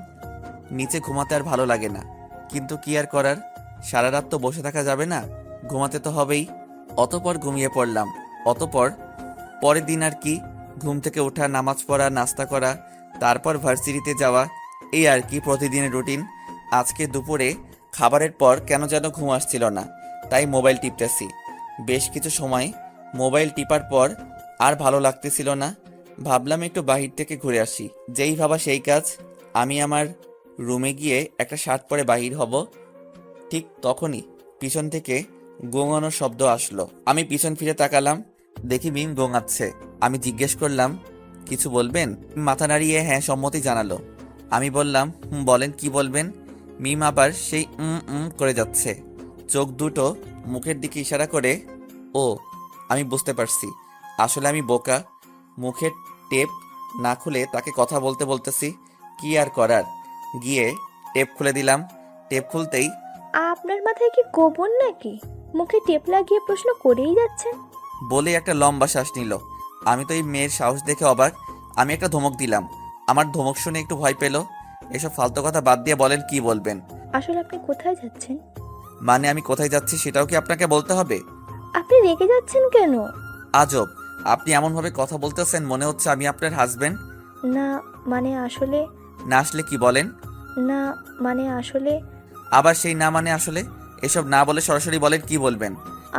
নিচে ঘুমাতে আর ভালো লাগে না, কিন্তু কি আর করার, সারা রাত তো বসে থাকা যাবে না, ঘুমাতে তো হবেই। অতপর ঘুমিয়ে পড়লাম। অতপর পরের দিন আর কি, ঘুম থেকে ওঠা, নামাজ পড়া, নাস্তা করা, তারপর ভার্সিটিতে যাওয়া, এই আর কি প্রতিদিনের রুটিন। আজকে দুপুরে খাবারের পর কেন যেন ঘুম আসছিল না, তাই মোবাইল টিপতেছি। বেশ কিছু সময় মোবাইল টিপার পর আর ভালো লাগতেছিল না। ভাবলাম একটু বাহির থেকে ঘুরে আসি। যেই ভাবা সেই কাজ। আমি আমার রুমে গিয়ে একটা শার্ট পরে বাহির হব, ঠিক তখনই পিছন থেকে গোঙানোর শব্দ আসলো। আমি পিছন ফিরে তাকালাম, দেখি মিম গোঙাচ্ছে। আমি জিজ্ঞেস করলাম, কিছু বলবেন? মাথা নাড়িয়ে হ্যাঁ সম্মতি জানালো। আমি বললাম, বলেন কি বলবেন। মিম আবার সেই করে যাচ্ছে, চোখ দুটো মুখের দিকে ইশারা করে। ও, আমি বুঝতে পারছি, আসলে আমি বোকা। মুখের টেপ না খুলে তাকে কথা বলতে বলতেছি, কি আর করার। গিয়ে টেপ খুলে দিলাম। টেপ খুলতেই আপনার মাথায় কি গোবর নাকি? মুখে টেপ লাগিয়ে প্রশ্ন করেই যাচ্ছেন। বলে একটা লম্বা শ্বাস নিল। আমি তো এই মেয়ের সাহস দেখে অবাক। আমি একটা ধমক দিলাম। আমার ধমক শুনে একটু ভয় পেল। এসব ফালতু কথা বাদ দিয়ে বলেন কি বলবেন। আসলে আপনি কোথায় যাচ্ছেন? মানে আমি কোথায় যাচ্ছি সেটাও কি আপনাকে বলতে হবে? আপনি রেগে যাচ্ছেন কেন? আজব, আপনি এমনভাবে কথা বলতেছেন মনে হচ্ছে আমি আপনার হাজবেন্ড। না মানে আসলে না আসলে কি বলেন? না মানে আসলে আবার সেই না মানে আসলে, এসব না বলে সরাসরি বলেন কি বলবেন।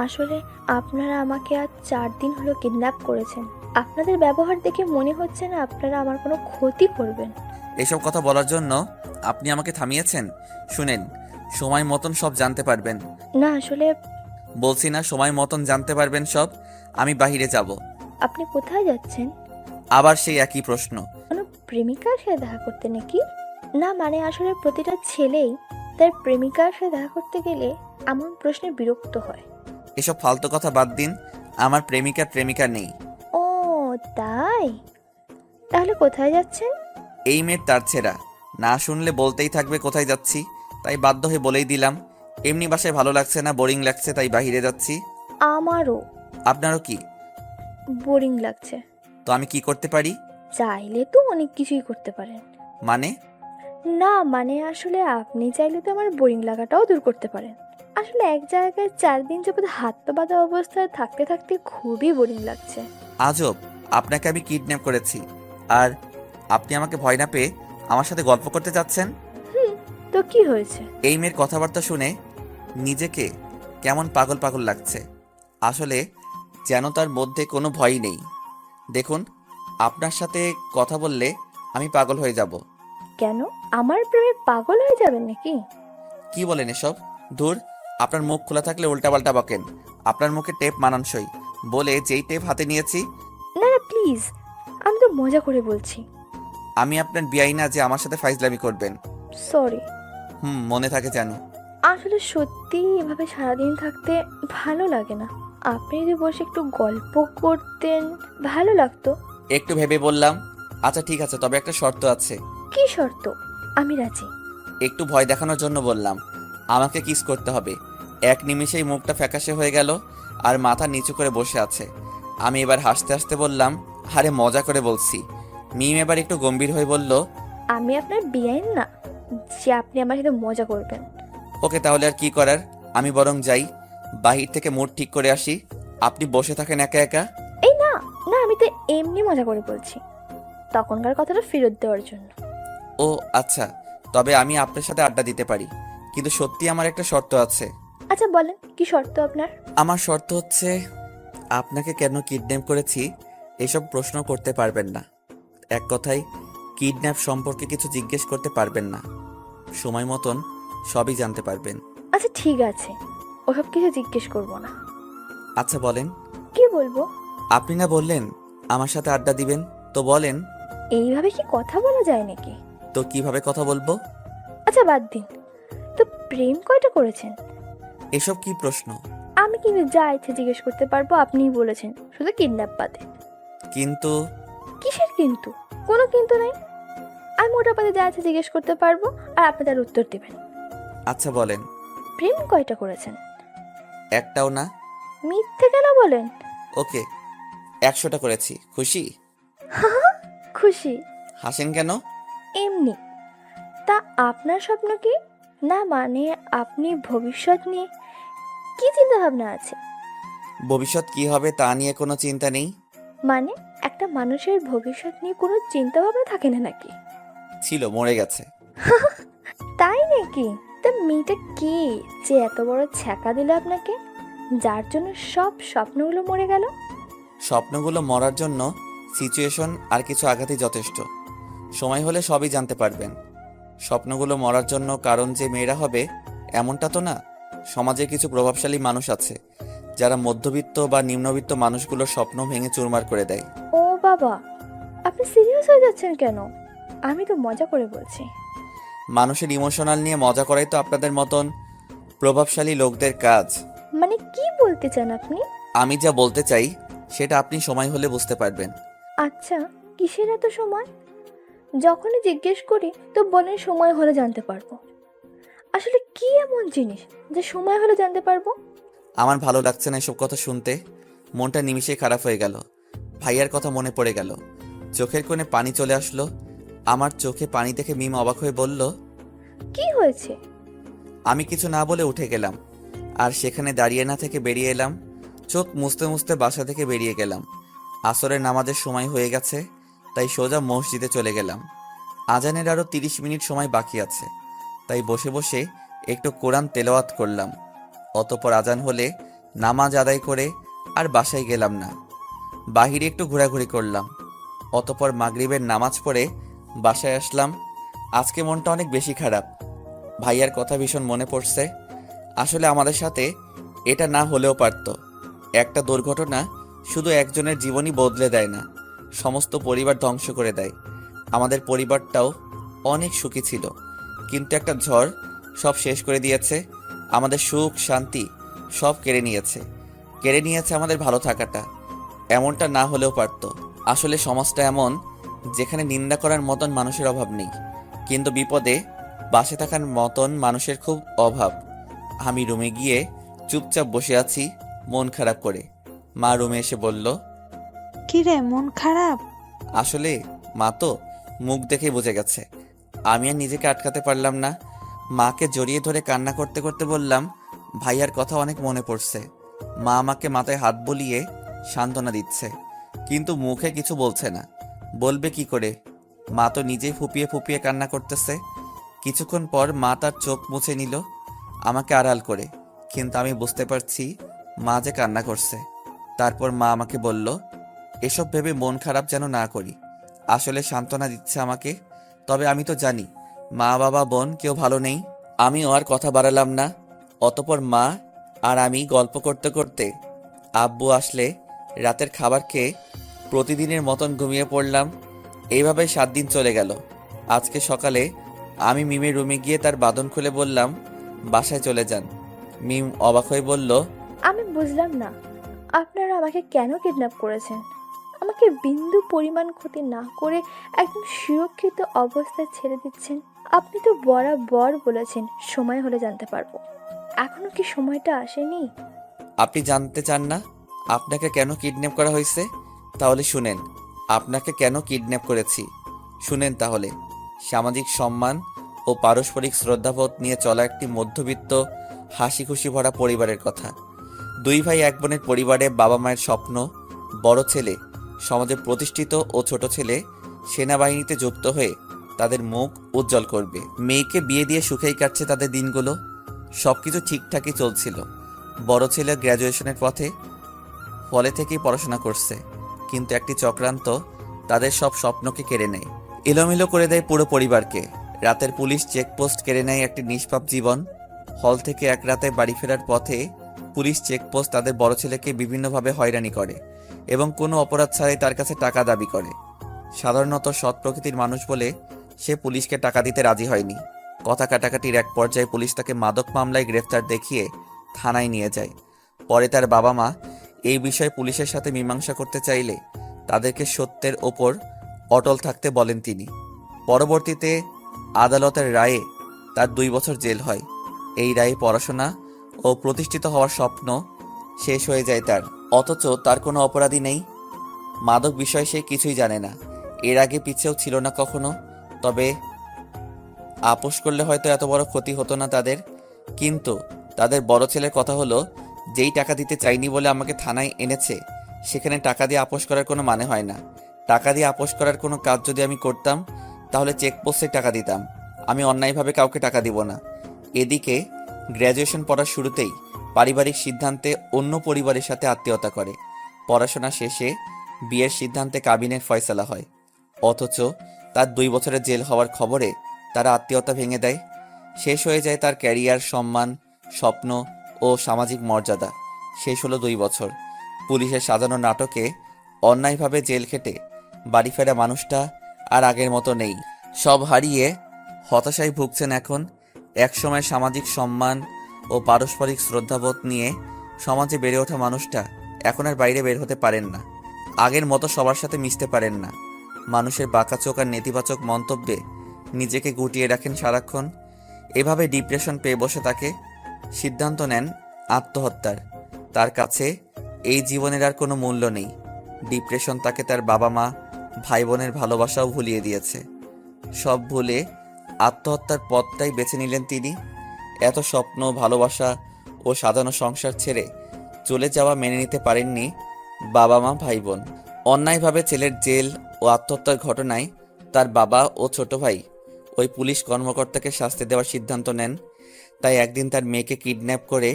আসলে আপনারা আমাকে আজ 4 দিন হলো কিডন্যাপ করেছেন। আপনাদের ব্যবহার দেখে মনে হচ্ছে না আপনারা আমার কোনো ক্ষতি করবেন। এসব কথা বলার জন্য আপনি আমাকে থামিয়েছেন? শুনেন, সময় মতন সব জানতে পারবেন। না আসলে বলছি না, সময় মতন জানতে পারবেন সব। আমি বাহিরে যাব। আপনি কোথায় যাচ্ছেন? আবার সেই একই প্রশ্ন। কোনো প্রেমিকার সাথে দেখা করতে নাকি? না মানে আসলে প্রতিটা ছেলেই তার প্রেমিকার সাথে দেখা করতে গেলে এমন প্রশ্নে বিরক্ত হয়। এসব ফালতু কথা বাদ দিন, আমার প্রেমিকা নেই। ও তাই? তাহলে কোথায় যাচ্ছেন? এই মেয়ের তার ছেঁড়া, না শুনলে বলতেই থাকবে কোথায় যাচ্ছি, তাই বাধ্য হয়ে বলেই দিলাম। এমনি বাসায় ভালো লাগছে না, বোরিং লাগছে, তাই বাইরে যাচ্ছি। আমারও আপনারও কি? বোরিং লাগছে। তো আমি কি করতে পারি? চাইলে তো অনেক কিছুই করতে পারেন। মানে? না মানে আসলে আপনি চাইলে তো আমার বোরিং লাগাটাও দূর করতে পারেন। আসলে এক জায়গায় 4 দিন যাবত হাত পা বাঁধা অবস্থায় থাকতে থাকতে খুবই বোরিং লাগছে। আজব, আপনাকে আমি কিডন্যাপ করেছি, আর আপনি আমাকে ভয় না পেয়ে আমার সাথে গল্প করতে চাচ্ছেন? তো কি হয়েছে? এই মেয়ের কথাবার্তা শুনে নিজেকে কেমন পাগল পাগল লাগছে। আসলে যেন তার মধ্যে কোনো ভয়ই নেই। দেখুন, আপনার সাথে কথা বললে আমি পাগল হয়ে যাব। কেন আমার প্রেমে পাগল হয়ে যাবেন নাকি? কি বলেন এসব? ধুর, আপনার মুখ খোলা থাকলে উল্টাপাল্টা বকেন। আপনার মুখে টেপ মানানসই বলে যেই টেপ হাতে নিয়েছি। না না প্লিজ, আমি তো মজা করে বলছি। আমি আপনার বিয়াই না যে আমার সাথে ফাইজলামি করবেন। সরি। মনে থাকে জানো। আসলে সত্যি এভাবে সারাদিন থাকতে ভালো লাগে না। আপনি যদি বসে একটু গল্প করতেন ভালো লাগতো। একটু ভেবে বললাম, আচ্ছা ঠিক আছে, তবে একটা শর্ত আছে। কি শর্ত? আমি রাজি। একটু ভয় দেখানোর জন্য বললাম, আমাকে কিস করতে হবে। এক নিমিষেই মুখটা ফ্যাকাশে হয়ে গেল আর মাথা নিচু করে বসে আছে। আমি এবার হাসতে হাসতে বললাম, আরে মজা করে বলছি। মিম এবার একটু গম্ভীর হয়ে বলল, আমি আপনার বিয়াইন না যে আপনি আমার সাথে মজা করবেন। ওকে, তাহলে আর কি করার, আমি বরং যাই, বাহির থেকে মুড ঠিক করে আসি। আপনি বসে থাকেন একা একা। এই না না, আমি তো এমনি মজা করে বলছি, তখনকার কথাটা ফেরত দেওয়ার জন্য। ও আচ্ছা, তবে আমি আপনার সাথে আড্ডা দিতে পারি, কিন্তু সত্যি আমার একটা শর্ত আছে। আচ্ছা বলেন, কি শর্ত আপনার? আমার শর্ত হচ্ছে, আপনাকে কেন কিডন্যাপ করেছি এসব প্রশ্ন করতে পারবেন না। এক কথায়, কিডন্যাপ সম্পর্কে কিছু জিজ্ঞেস করতে পারবেন না। সময় মতন সবই জানতে পারবেন। আচ্ছা ঠিক আছে, ওসব কিছু জিজ্ঞেস করব না। আচ্ছা বলেন। কি বলবো? আপনি না বললেন আমার সাথে আড্ডা দিবেন, তো বলেন। এইভাবে কি কথা বলা যায় নাকি? তো কিভাবে কথা বলবো? আচ্ছা বাদ দিন তো, প্রেম কয়টা করেছেন? এসব কি প্রশ্ন? আমি কিন্তু যা ইচ্ছে জিজ্ঞেস করতে পারবো, আপনিই বলেছেন, শুধু কিডন্যাপ বাদে। কিন্তু কিসের কিন্তু? কোনো কিন্তু নাই। আমি মোটা পাতে যা আছে জিজ্ঞেস করতে পারবো আর আপনি তার উত্তর দেবেন। আচ্ছা বলেন। প্রেম কয়টা করেছেন? একটাও না। মিথ্যে কেন বলেন? ওকে, 100টা করেছি। খুশি? খুশি? হাসেন কেন? এমনি। তা আপনার স্বপ্ন কি? না মানে আপনি ভবিষ্যৎ নিয়ে কি চিন্তা ভাবনা আছে? ভবিষ্যৎ কি হবে তা নিয়ে কোনো চিন্তা নেই। মানে একটা মানুষের ভবিষ্যৎ নিয়ে কোনো চিন্তা ভাবনা থাকে না নাকি? ছিল, মরে গেছে। তাই নাকি? তা মেয়েটা কে যে এত বড় ছ্যাঁকা দিল আপনাকে, যার জন্য সব স্বপ্নগুলো মরে গেল? স্বপ্নগুলো মরার জন্য সিচুয়েশন আর কিছু আঘাতই যথেষ্ট। সময় হলে সবই জানতে পারবেন। স্বপ্নগুলো মরার জন্য কারণ যে মেয়েরা হবে এমনটা তো না। সমাজে কিছু প্রভাবশালী মানুষ আছে যারা মধ্যবিত্ত বা নিম্নবিত্ত মানুষগুলোর স্বপ্ন ভেঙে চুরমার করে দেয়। ও বাবা, আপনি সিরিয়াস হয়ে যাচ্ছেন কেন? আমি তো মজা করে বলছি। মানুষের ইমোশনাল নিয়ে মজা করাই তো আপনাদের মতন প্রভাবশালী লোকদের কাজ। মানে কি বলতে চান আপনি? আমি যা বলতে চাই সেটা আপনি সময় হলে বুঝতে পারবেন। আচ্ছা, কিসের এত সময়? যখনই জিজ্ঞেস করি তো বলেন সময় হলে জানতে পারবো। আসলে কি এমন জিনিস যে সময় হলে জানতে পারবো? আমার ভালো লাগছে না এসব কথা শুনতে। মনটা নিমিষেই খারাপ হয়ে গেল। ভাইয়ার কথা মনে পড়ে গেল। চোখের কোণে পানি চলে আসলো। আমার চোখে পানি দেখে মিম অবাক হয়ে বলল, কি হয়েছে? আমি কিছু না বলে উঠে গেলাম আর সেখানে দাঁড়িয়ে না থেকে বেরিয়ে এলাম। চোখ মুছতে মুছতে বাসা থেকে বেরিয়ে গেলাম। আসরের নামাজের সময় হয়ে গেছে, তাই সোজা মসজিদে চলে গেলাম। আজানের আরও 30 মিনিট সময় বাকি আছে, তাই বসে বসে একটু কোরআন তেলাওয়াত করলাম। অতঃপর আজান হলে নামাজ আদায় করে আর বাসায় গেলাম না, বাহিরে একটু ঘোরাঘুরি করলাম। অতঃপর মাগরিবের নামাজ পড়ে বাসায় আসলাম। আজকে মনটা অনেক বেশি খারাপ। ভাইয়ার কথা ভীষণ মনে পড়ছে। আসলে আমাদের সাথে এটা না হলেও পারত। একটা দুর্ঘটনা শুধু একজনের জীবনই বদলে দেয় না, সমস্ত পরিবার ধ্বংস করে দেয়। আমাদের পরিবারটাও অনেক সুখী ছিল, কিন্তু একটা ঝড় সব শেষ করে দিয়েছে। আমাদের সুখ শান্তি সব কেড়ে নিয়েছে আমাদের ভালো থাকাটা। এমনটা না হলেও পারত। আসলে সমাজটা এমন যেখানে নিন্দা করার মতন মানুষের অভাব নেই, কিন্তু বিপদে পাশে থাকার মতন মানুষের খুব অভাব। আমি রুমে গিয়ে চুপচাপ বসে আছি মন খারাপ করে। মা রুমে এসে বলল, কিরে, মন খারাপ? আসলে মা তো মুখ দেখেই বুঝে গেছে। আমি আর নিজেকে আটকাতে পারলাম না। মাকে জড়িয়ে ধরে কান্না করতে করতে বললাম, ভাইয়ার কথা অনেক মনে পড়ছে। মা আমাকে মাথায় হাত বুলিয়ে সান্ত্বনা দিচ্ছে, কিন্তু মুখে কিছু বলছে না। বলবে কি করে? মা তো নিজেই ফুপিয়ে ফুপিয়ে কান্না করতেছে। কিছুক্ষণ পর মা তার চোখ মুছে নিল আমাকে আড়াল করে, কিন্তু আমি বুঝতে পারছি মা যে কান্না করছে। তারপর মা আমাকে বলল, এসব ভেবে মন খারাপ যেন না করি। আসলে সান্ত্বনা দিচ্ছে আমাকে। তবে আমি তো জানি মা বাবা বোন কেউ ভালো নেই। আমিও আর কথা বাড়ালাম না। অতপর মা আর আমি গল্প করতে করতে আব্বু আসলে রাতের খাবার খেয়ে প্রতিদিনের মতন ঘুমিয়ে পড়লাম। এইভাবে 7 দিন চলে গেল। আজকে সকালে আমি মিমের রুমে গিয়ে তার বাঁধন খুলে বললাম, বাসায় চলে যান। মিম অবাক হয়ে বলল, আমি বুঝলাম না, আপনারা আমাকে কেন কিডন্যাপ করেছেন? আমাকে বিন্দু পরিমাণ ক্ষতি না করে একদম সুরক্ষিত অবস্থায় ছেড়ে দিচ্ছেন। আপনি তো বরাবর বলেছেন সময় হলে জানতে পারবো। এখনো কি সময়টা আসেনি? আপনি জানতে চান না আপনাকে কেন কিডন্যাপ করা হয়েছে? তাহলে শুনেন, আপনাকে কেন কিডন্যাপ করেছি শুনেন তাহলে। সামাজিক সম্মান ও পারস্পরিক শ্রদ্ধাবোধ নিয়ে চলা একটি মধ্যবিত্ত হাসি খুশি ভরা পরিবারের কথা। 2 ভাই 1 বোনের পরিবারে বাবা মায়ের স্বপ্ন, বড় ছেলে সমাজে প্রতিষ্ঠিত ও ছোট ছেলে সেনাবাহিনীতে যুক্ত হয়ে তাদের মুখ উজ্জ্বল করবে। মেয়েকে বিয়ে দিয়ে সুখেই কাটছে তাদের দিনগুলো। সবকিছু ঠিকঠাকই চলছিল। বড় ছেলে গ্র্যাজুয়েশনের পথে, ফলে থেকেই পড়াশোনা করছে, কিন্তু একটি চক্রান্ত তাদের সব স্বপ্নকে কেড়ে নেয়, এলোমেলো করে দেয় পুরো পরিবারকে। রাতের পুলিশ চেকপোস্ট কেড়ে নেয় একটি নিষ্পাপ জীবন। হল থেকে এক রাতে বাড়ি ফেরার পথে পুলিশ চেকপোস্ট তাদের বড় ছেলেকে বিভিন্নভাবে হয়রানি করে এবং কোনো অপরাধ ছাড়াই তার কাছে টাকা দাবি করে। সাধারণত সৎ প্রকৃতির মানুষ বলে সে পুলিশকে টাকা দিতে রাজি হয়নি। কথা কাটাকাটির এক পর্যায়ে পুলিশ তাকে মাদক মামলায় গ্রেফতার দেখিয়ে থানায় নিয়ে যায়। পরে তার বাবা মা এই বিষয়ে পুলিশের সাথে মীমাংসা করতে চাইলে তাদেরকে সত্যের ওপর অটল থাকতে বলেন তিনি। পরবর্তীতে আদালতের রায়ে তার 2 বছর জেল হয়। এই রায়ে পড়াশোনা ও প্রতিষ্ঠিত হওয়ার স্বপ্ন শেষ হয়ে যায় তার। অথচ তার কোনো অপরাধী নেই। মাদক বিষয়ে সে কিছুই জানে না, এর আগে পিছেও ছিল না কখনো। তবে আপোষ করলে হয়তো এত বড় ক্ষতি হতো না তাদের। কিন্তু তাদের বড় ছেলের কথা হলো, যেই টাকা দিতে চাইনি বলে আমাকে থানায় এনেছে, সেখানে টাকা দিয়ে আপোষ করার কোনো মানে হয় না। টাকা দিয়ে আপোষ করার কোনো কাজ যদি আমি করতাম, তাহলে চেকপোস্টে টাকা দিতাম। আমি অন্যায়ভাবে কাউকে টাকা দিব না। এদিকে গ্র্যাজুয়েশন পড়ার শুরুতেই পারিবারিক সিদ্ধান্তে অন্য পরিবারের সাথে আত্মীয়তা করে। পড়াশোনা শেষে বিয়ের সিদ্ধান্তে কাবিনের ফয়সালা হয়। অথচ তার 2 বছরের জেল হওয়ার খবরে তারা আত্মীয়তা ভেঙে দেয়। শেষ হয়ে যায় তার ক্যারিয়ার, সম্মান, স্বপ্ন ও সামাজিক মর্যাদা। শেষ হলো 2 বছর। পুলিশের সাজানো নাটকে অন্যায়ভাবে জেল খেটে বাড়ি ফেরা মানুষটা আর আগের মতো নেই। সব হারিয়ে হতাশায় ভুগছেন এখন। একসময় সামাজিক সম্মান ও পারস্পরিক শ্রদ্ধাবোধ নিয়ে সমাজে বেড়ে ওঠা মানুষটা এখন আর বাইরে বের হতে পারেন না। আগের মতো সবার সাথে মিশতে পারেন না। মানুষের বাঁকাচোখ আর নেতিবাচক মন্তব্যে নিজেকে গুটিয়ে রাখেন সারাক্ষণ। এভাবে ডিপ্রেশন পেয়ে বসে তাকে সিদ্ধান্ত নেন আত্মহত্যার। তার কাছে এই জীবনের আর কোনো মূল্য নেই। ডিপ্রেশন তাকে তার বাবা মা, ভাই বোনের ভালোবাসাও ভুলিয়ে দিয়েছে। সব ভুলে আত্মহত্যার পথটাই বেছে নিলেন তিনি। এত স্বপ্ন, ভালোবাসা ও সাজানো সংসার ছেড়ে চলে যাওয়া মেনে নিতে পারেননি বাবা মা, ভাই বোন। অন্যায়ভাবে ছেলের জেল ও আত্মহত্যার ঘটনায় তার বাবা ও ছোট ভাই ওই পুলিশ কর্মকর্তাকে শাস্তি দেওয়ার সিদ্ধান্ত নেন। তাই একদিন তার মেয়েকে কিডন্যাপ করে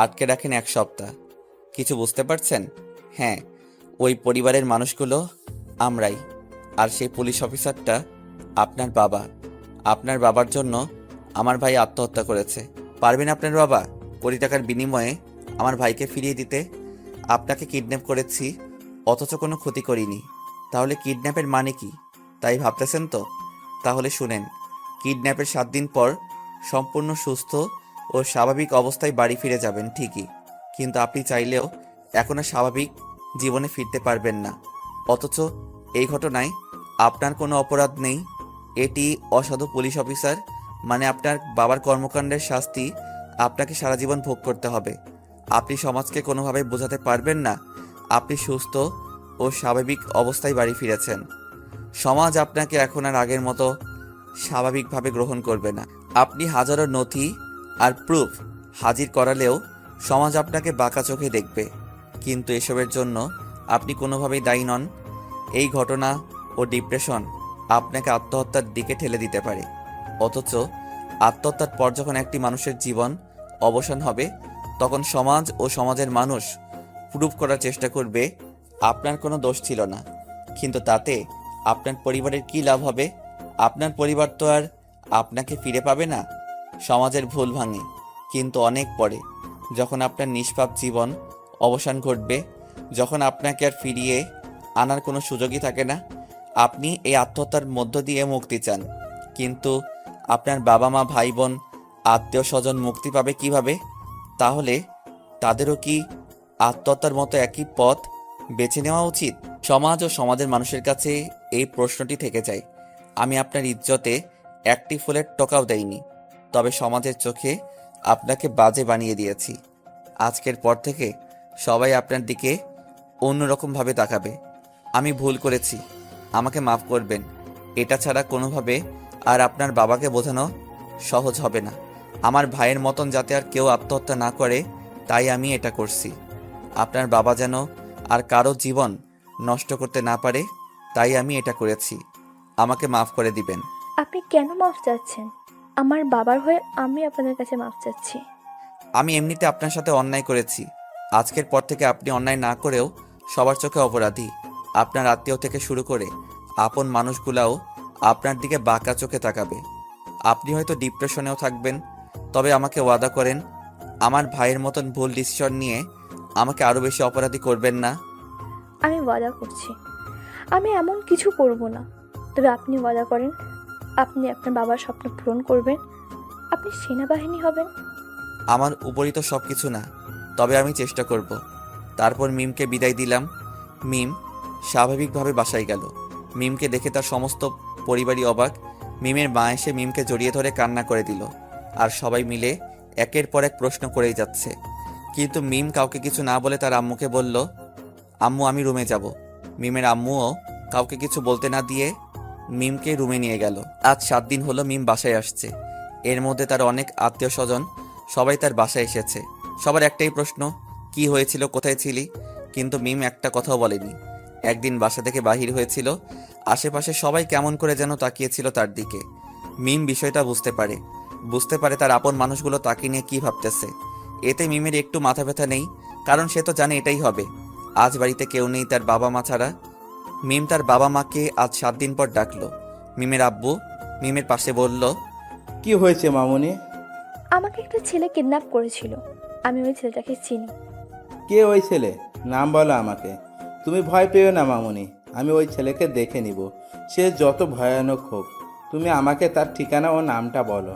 আটকে রাখেন 1 সপ্তাহ। কিছু বুঝতে পারছেন? হ্যাঁ, ওই পরিবারের মানুষগুলো আমরাই। আর সেই পুলিশ অফিসারটা আপনার বাবা। আপনার বাবার জন্য আমার ভাই আত্মহত্যা করেছে। পারবেন আপনার বাবা কোটি টাকার বিনিময়ে আমার ভাইকে ফিরিয়ে দিতে? আপনাকে কিডন্যাপ করেছি, অথচ কোনো ক্ষতি করিনি। তাহলে কিডন্যাপের মানে কি, তাই ভাবতেছেন তো? তাহলে শুনেন, কিডন্যাপের 7 দিন পর সম্পূর্ণ সুস্থ ও স্বাভাবিক অবস্থায় বাড়ি ফিরে যাবেন ঠিকই, কিন্তু আপনি চাইলেও এখন আর স্বাভাবিক জীবনে ফিরতে পারবেন না। অথচ এই ঘটনায় আপনার কোনো অপরাধ নেই। এটি অসাধু পুলিশ অফিসার, মানে আপনার বাবার কর্মকাণ্ডের শাস্তি আপনাকে সারা জীবন ভোগ করতে হবে। আপনি সমাজকে কোনোভাবে বোঝাতে পারবেন না আপনি সুস্থ ও স্বাভাবিক অবস্থায় বাড়ি ফিরেছেন। সমাজ আপনাকে এখন আর আগের মতো স্বাভাবিকভাবে গ্রহণ করবে না। আপনি হাজারো নথি আর প্রুফ হাজির করালেও সমাজ আপনাকে বাঁকা চোখে দেখবে, কিন্তু এসবের জন্য আপনি কোনোভাবেই দায়ী নন। এই ঘটনা ও ডিপ্রেশন আপনাকে আত্মহত্যার দিকে ঠেলে দিতে পারে, অথচ আত্মহত্যার পর যখন একটি মানুষের জীবন অবসান হবে তখন সমাজ ও সমাজের মানুষ প্রুভ করার চেষ্টা করবে আপনার কোনো দোষ ছিল না। কিন্তু তাতে আপনার পরিবারের কী লাভ হবে? আপনার পরিবার তো আর আপনাকে ফিরে পাবে না। সমাজের ভুল ভাঙে কিন্তু অনেক পরে, যখন আপনার নিষ্পাপ জীবন অবসান ঘটবে, যখন আপনাকে আর ফিরিয়ে আনার কোনো সুযোগই থাকে না। আপনি এই আত্মহত্যার মধ্য দিয়ে মুক্তি চান, কিন্তু আপনার বাবা মা, ভাই বোন, আত্মীয় স্বজন মুক্তি পাবে কিভাবে? তাহলে তাদেরও কি আত্মহত্যার মতো একই পথ বেছে নেওয়া উচিত? সমাজ ও সমাজের মানুষের কাছে এই প্রশ্নটি থেকে যায়। আমি আপনার ইজ্জতে একটি ফুলের টোকাও দেইনি, তবে সমাজের চোখে আপনাকে বাজে বানিয়ে দিয়েছি। আজকের পর থেকে সবাই আপনার দিকে অন্যরকমভাবে তাকাবে। আমি ভুল করেছি, আমাকে মাফ করবেন। এটা ছাড়া কোনোভাবে আর আপনার বাবাকে বোঝানো সহজ হবে না। আমার ভাইয়ের মতন যাতে আর কেউ আত্মহত্যা না করে, তাই আমি এটা করছি। আপনার বাবা যেন আর কারো জীবন নষ্ট করতে না পারে, তাই আমি এটা করেছি। আমাকে মাফ করে দিবেন। আপনি কেন মাফ চাচ্ছেন? আমার বাবার হয়ে আমি আপনাদের কাছে মাফ চাচ্ছি। আমি এমনিতে আপনার সাথে অন্যায় করেছি। আজকের পর থেকে আপনি অন্যায় না করেও সবার চোখে অপরাধী। আপনার আত্মীয় থেকে শুরু করে আপন মানুষগুলাও আপনার দিকে বাঁকা চোখে তাকাবে। আপনি হয়তো ডিপ্রেশনেও থাকবেন, তবে আমাকে ওয়াদা করেন আমার ভাইয়ের মতন ভুল ডিসিশন নিয়ে আমাকে আরও বেশি অপরাধী করবেন না। আমি ওয়াদা করছি আমি এমন কিছু করব না। তবে আপনি ওয়াদা করেন আপনি আপনার বাবার স্বপ্ন পূরণ করবেন, আপনি সেনাবাহিনী হবেন। আমার উপরই তো সব কিছু না, তবে আমি চেষ্টা করব। তারপর মিমকে বিদায় দিলাম। মিম স্বাভাবিকভাবে বাসায় গেল। মিমকে দেখে তার সমস্ত পরিবারই অবাক। মিমের মা এসে মিমকে জড়িয়ে ধরে কান্না করে দিল, আর সবাই মিলে একের পর এক প্রশ্ন করেই যাচ্ছে। কিন্তু মিম কাউকে কিছু না বলে তার আম্মুকে বলল, আম্মু আমি রুমে যাব। মিমের আম্মুও কাউকে কিছু বলতে না দিয়ে মিমকে রুমে নিয়ে গেল। আজ 7 দিন হলো মিম বাসায় আসছে। এর মধ্যে তার অনেক আত্মীয় স্বজন সবাই তার বাসায় এসেছে। সবার একটাই প্রশ্ন, কি হয়েছিল, কোথায় ছিলি? কিন্তু মিম একটা কথাও বলেনি। একদিন বাসা থেকে বাহির হয়েছিল, আশেপাশে সবাই কেমন করে যেন তাকিয়েছিল তার দিকে। মিম বিষয়টা বুঝতে পারে তার আপন মানুষগুলো তাকে নিয়ে কি ভাবতেছে। এতে মিমের একটু মাথা ব্যথা নেই, কারণ সে তো জানে এটাই হবে। আজ বাড়িতে কেউ নেই তার বাবা মা ছাড়া। মিম তার বাবা মাকে আজ 7 দিন পর ডাকলো। মিমের আব্বু মিমের পাশে বলল, কি হয়েছে মামুনি? আমাকে একটা ছেলে কিডন্যাপ করেছিল, আমি ওই ছেলেটাকে চিনি। কে ওই ছেলে? নাম বলো আমাকে। তুমি ভয় পেও না মামুনি, আমি ওই ছেলেকে দেখে নিব। সে যত ভয়ানক হোক, তুমি আমাকে তার ঠিকানা ও নামটা বলো।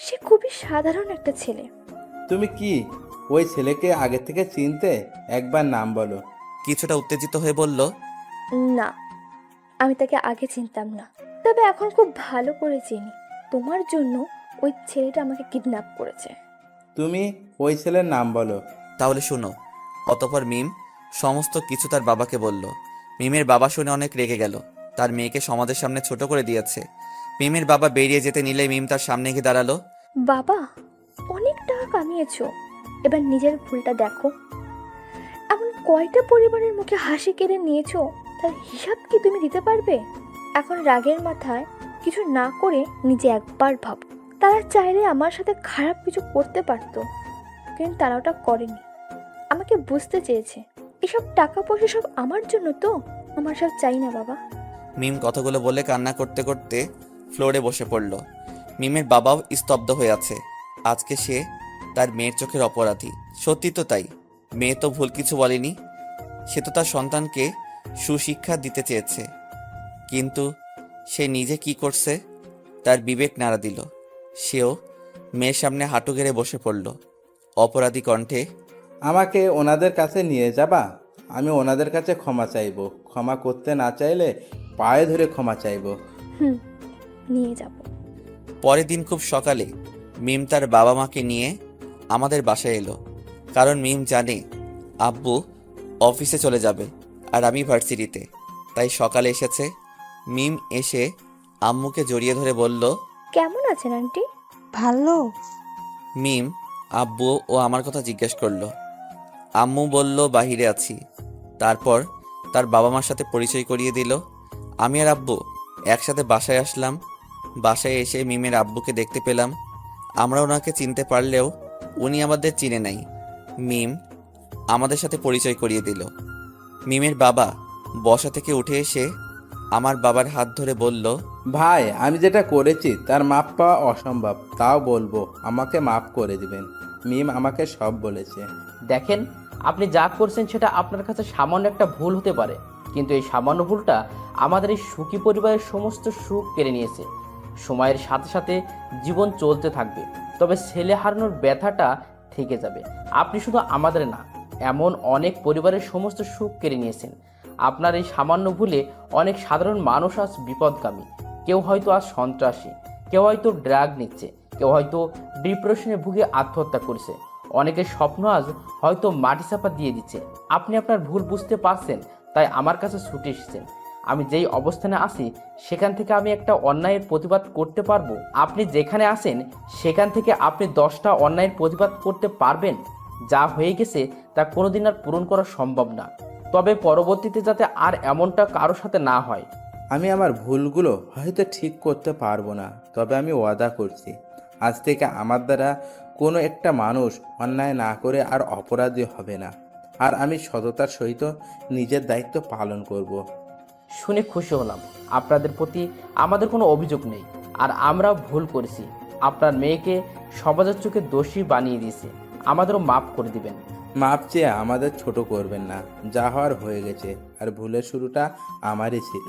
সে খুবই সাধারণ একটা ছেলে। তুমি কি ওই ছেলেকে আগে থেকে চিনতে? একবার নাম বলো। কিছুটা উত্তেজিত হয়ে বলল, না, আমি তাকে আগে চিনতাম না, তবে এখন খুব ভালো করে চিনি। তোমার জন্য ওই ছেলেটা আমাকে কিডন্যাপ করেছে। তুমি ওই ছেলের নাম বলো। তাহলে শুনো। অতঃপর মিম সমস্ত কিছু তার বাবাকে বলল। মিমের বাবা শুনে অনেক রেগে গেল। তার মেয়েকে সমাজের সামনে ছোট করে দিয়েছে। মিমের বাবা বেরিয়ে যেতে নিলে মিম তার সামনে গিয়ে দাঁড়ালো। বাবা, অনেক টাকা কামিয়েছো, এবার নিজের ভুলটা দেখো। এমন কয়টা পরিবারের মুখে হাসি কেড়ে নিয়েছো, তার হিসাব কি তুমি দিতে পারবে? এখন রাগের মাথায় কিছু না করে নিজে একবার ভাবো। তারা চাইলে আমার সাথে খারাপ কিছু করতে পারতো, কিন্তু তারা ওটা করেনি। আমাকে বুঝতে চেয়েছে এসব টাকা পয়সা সব আমার জন্য, তো আমার সব চাই না বাবা। মিম কথাগুলো বলে কান্না করতে করতে ফ্লোরে বসে পড়ল। মিমের বাবাও স্তব্ধ হয়ে আছে। আজকে সে তার মেয়ের চোখের অপরাধী। সত্যি তো তাই, মেয়ে তো ভুল কিছু বলেনি। সে তো তার সন্তানকে সুশিক্ষা দিতে চেয়েছে, কিন্তু সে নিজে কি করছে তার বিবেক নাড়া দিল। সেও মেয়ের সামনে হাঁটু গেড়ে বসে পড়ল অপরাধী কণ্ঠে। আমাকে ওনাদের কাছে নিয়ে যাবা? আমি ওনাদের কাছে ক্ষমা চাইবো। ক্ষমা করতে না চাইলে পায়ে ধরে ক্ষমা চাইবো। হুম, নিয়ে যাব। পরের দিন খুব সকালে মিম তার বাবা মাকে নিয়ে আমাদের বাসায় এলো, কারণ মিম জানে আব্বু অফিসে চলে যাবে আর আমি ভার্সিটিতে, তাই সকালে এসেছে। মিম এসে আম্মুকে জড়িয়ে ধরে বলল, কেমন আছেন আন্টি? ভালো। মিম আব্বু ও আমার কথা জিজ্ঞেস করলো। আম্মু বলল বাহিরে আছি। তারপর তার বাবা মার সাথে পরিচয় করিয়ে দিল। আমি আর আব্বু একসাথে বাসায় আসলাম। বাসায় এসে মিমের আব্বুকে দেখতে পেলাম। আমরা ওনাকে চিনতে পারলেও উনি আমাদের চিনে নাই। মিম আমাদের সাথে পরিচয় করিয়ে দিল। মিমের বাবা বসা থেকে উঠে এসে আমার বাবার হাত ধরে বলল, ভাই, আমি যেটা করেছি তার মাপ পাওয়া অসম্ভব, তাও বলবো আমাকে মাফ করে দিবেন। মিম আমাকে সব বলেছে। দেখেন, আপনি যা করছেন সেটা আপনার কাছে সামান্য একটা ভুল হতে পারে, কিন্তু এই সামান্য ভুলটা আমাদের এই সুখী পরিবারের সমস্ত সুখ কেড়ে নিয়েছে। সময়ের সাথে সাথে জীবন চলতে থাকবে, তবে ছেলে হারানোর ব্যথাটা থেকে যাবে। আপনি শুধু আমাদের না, এমন অনেক পরিবারের সমস্ত সুখ কেড়ে নিয়েছেন। আপনার এই সামান্য ভুলে অনেক সাধারণ মানুষ আজ বিপদগামী। কেউ হয়তো আজ সন্ত্রাসী, কেউ হয়তো ড্রাগ নিচ্ছে, কেউ হয়তো ডিপ্রেশনে ভুগে আত্মহত্যা করছে, অনেকের স্বপ্ন আজ হয়তো মাটি চাপা দিয়ে দিচ্ছে। আপনি আপনার ভুল বুঝতে পারছেন, তাই আমার কাছে ছুটে এসেছেন। আমি যেই অবস্থানে আছি সেখান থেকে আমি একটা অন্যায়ের প্রতিবাদ করতে পারবো। আপনি যেখানে আছেন সেখান থেকে আপনি 10টা অন্যায়ের প্রতিবাদ করতে পারবেন। যা হয়ে গেছে তা কোনোদিন আর পূরণ করা সম্ভব না, তবে পরবর্তীতে যাতে আর এমনটা কারোর সাথে না হয়। আমি আমার ভুলগুলো হয়তো ঠিক করতে পারবো না, তবে আমি ওয়াদা করছি আজ থেকে আমার দ্বারা কোনো একটা মানুষ অন্যায় না করে আর অপরাধী হবে না। আর আমি সততার সহিত নিজের দায়িত্ব পালন করব। শুনে খুশি হলাম। আপনাদের প্রতি আমাদের কোনো অভিযোগ নেই, আর আমরাও ভুল করেছি। আপনার মেয়েকে সমাজের চোখে দোষী বানিয়ে দিয়েছে, আমাদেরও মাফ করে দিবেন। মাপ চেয়ে আমাদের ছোট করবেন না, যা হওয়ার হয়ে গেছে, আর ভুলের শুরুটা আমারই ছিল।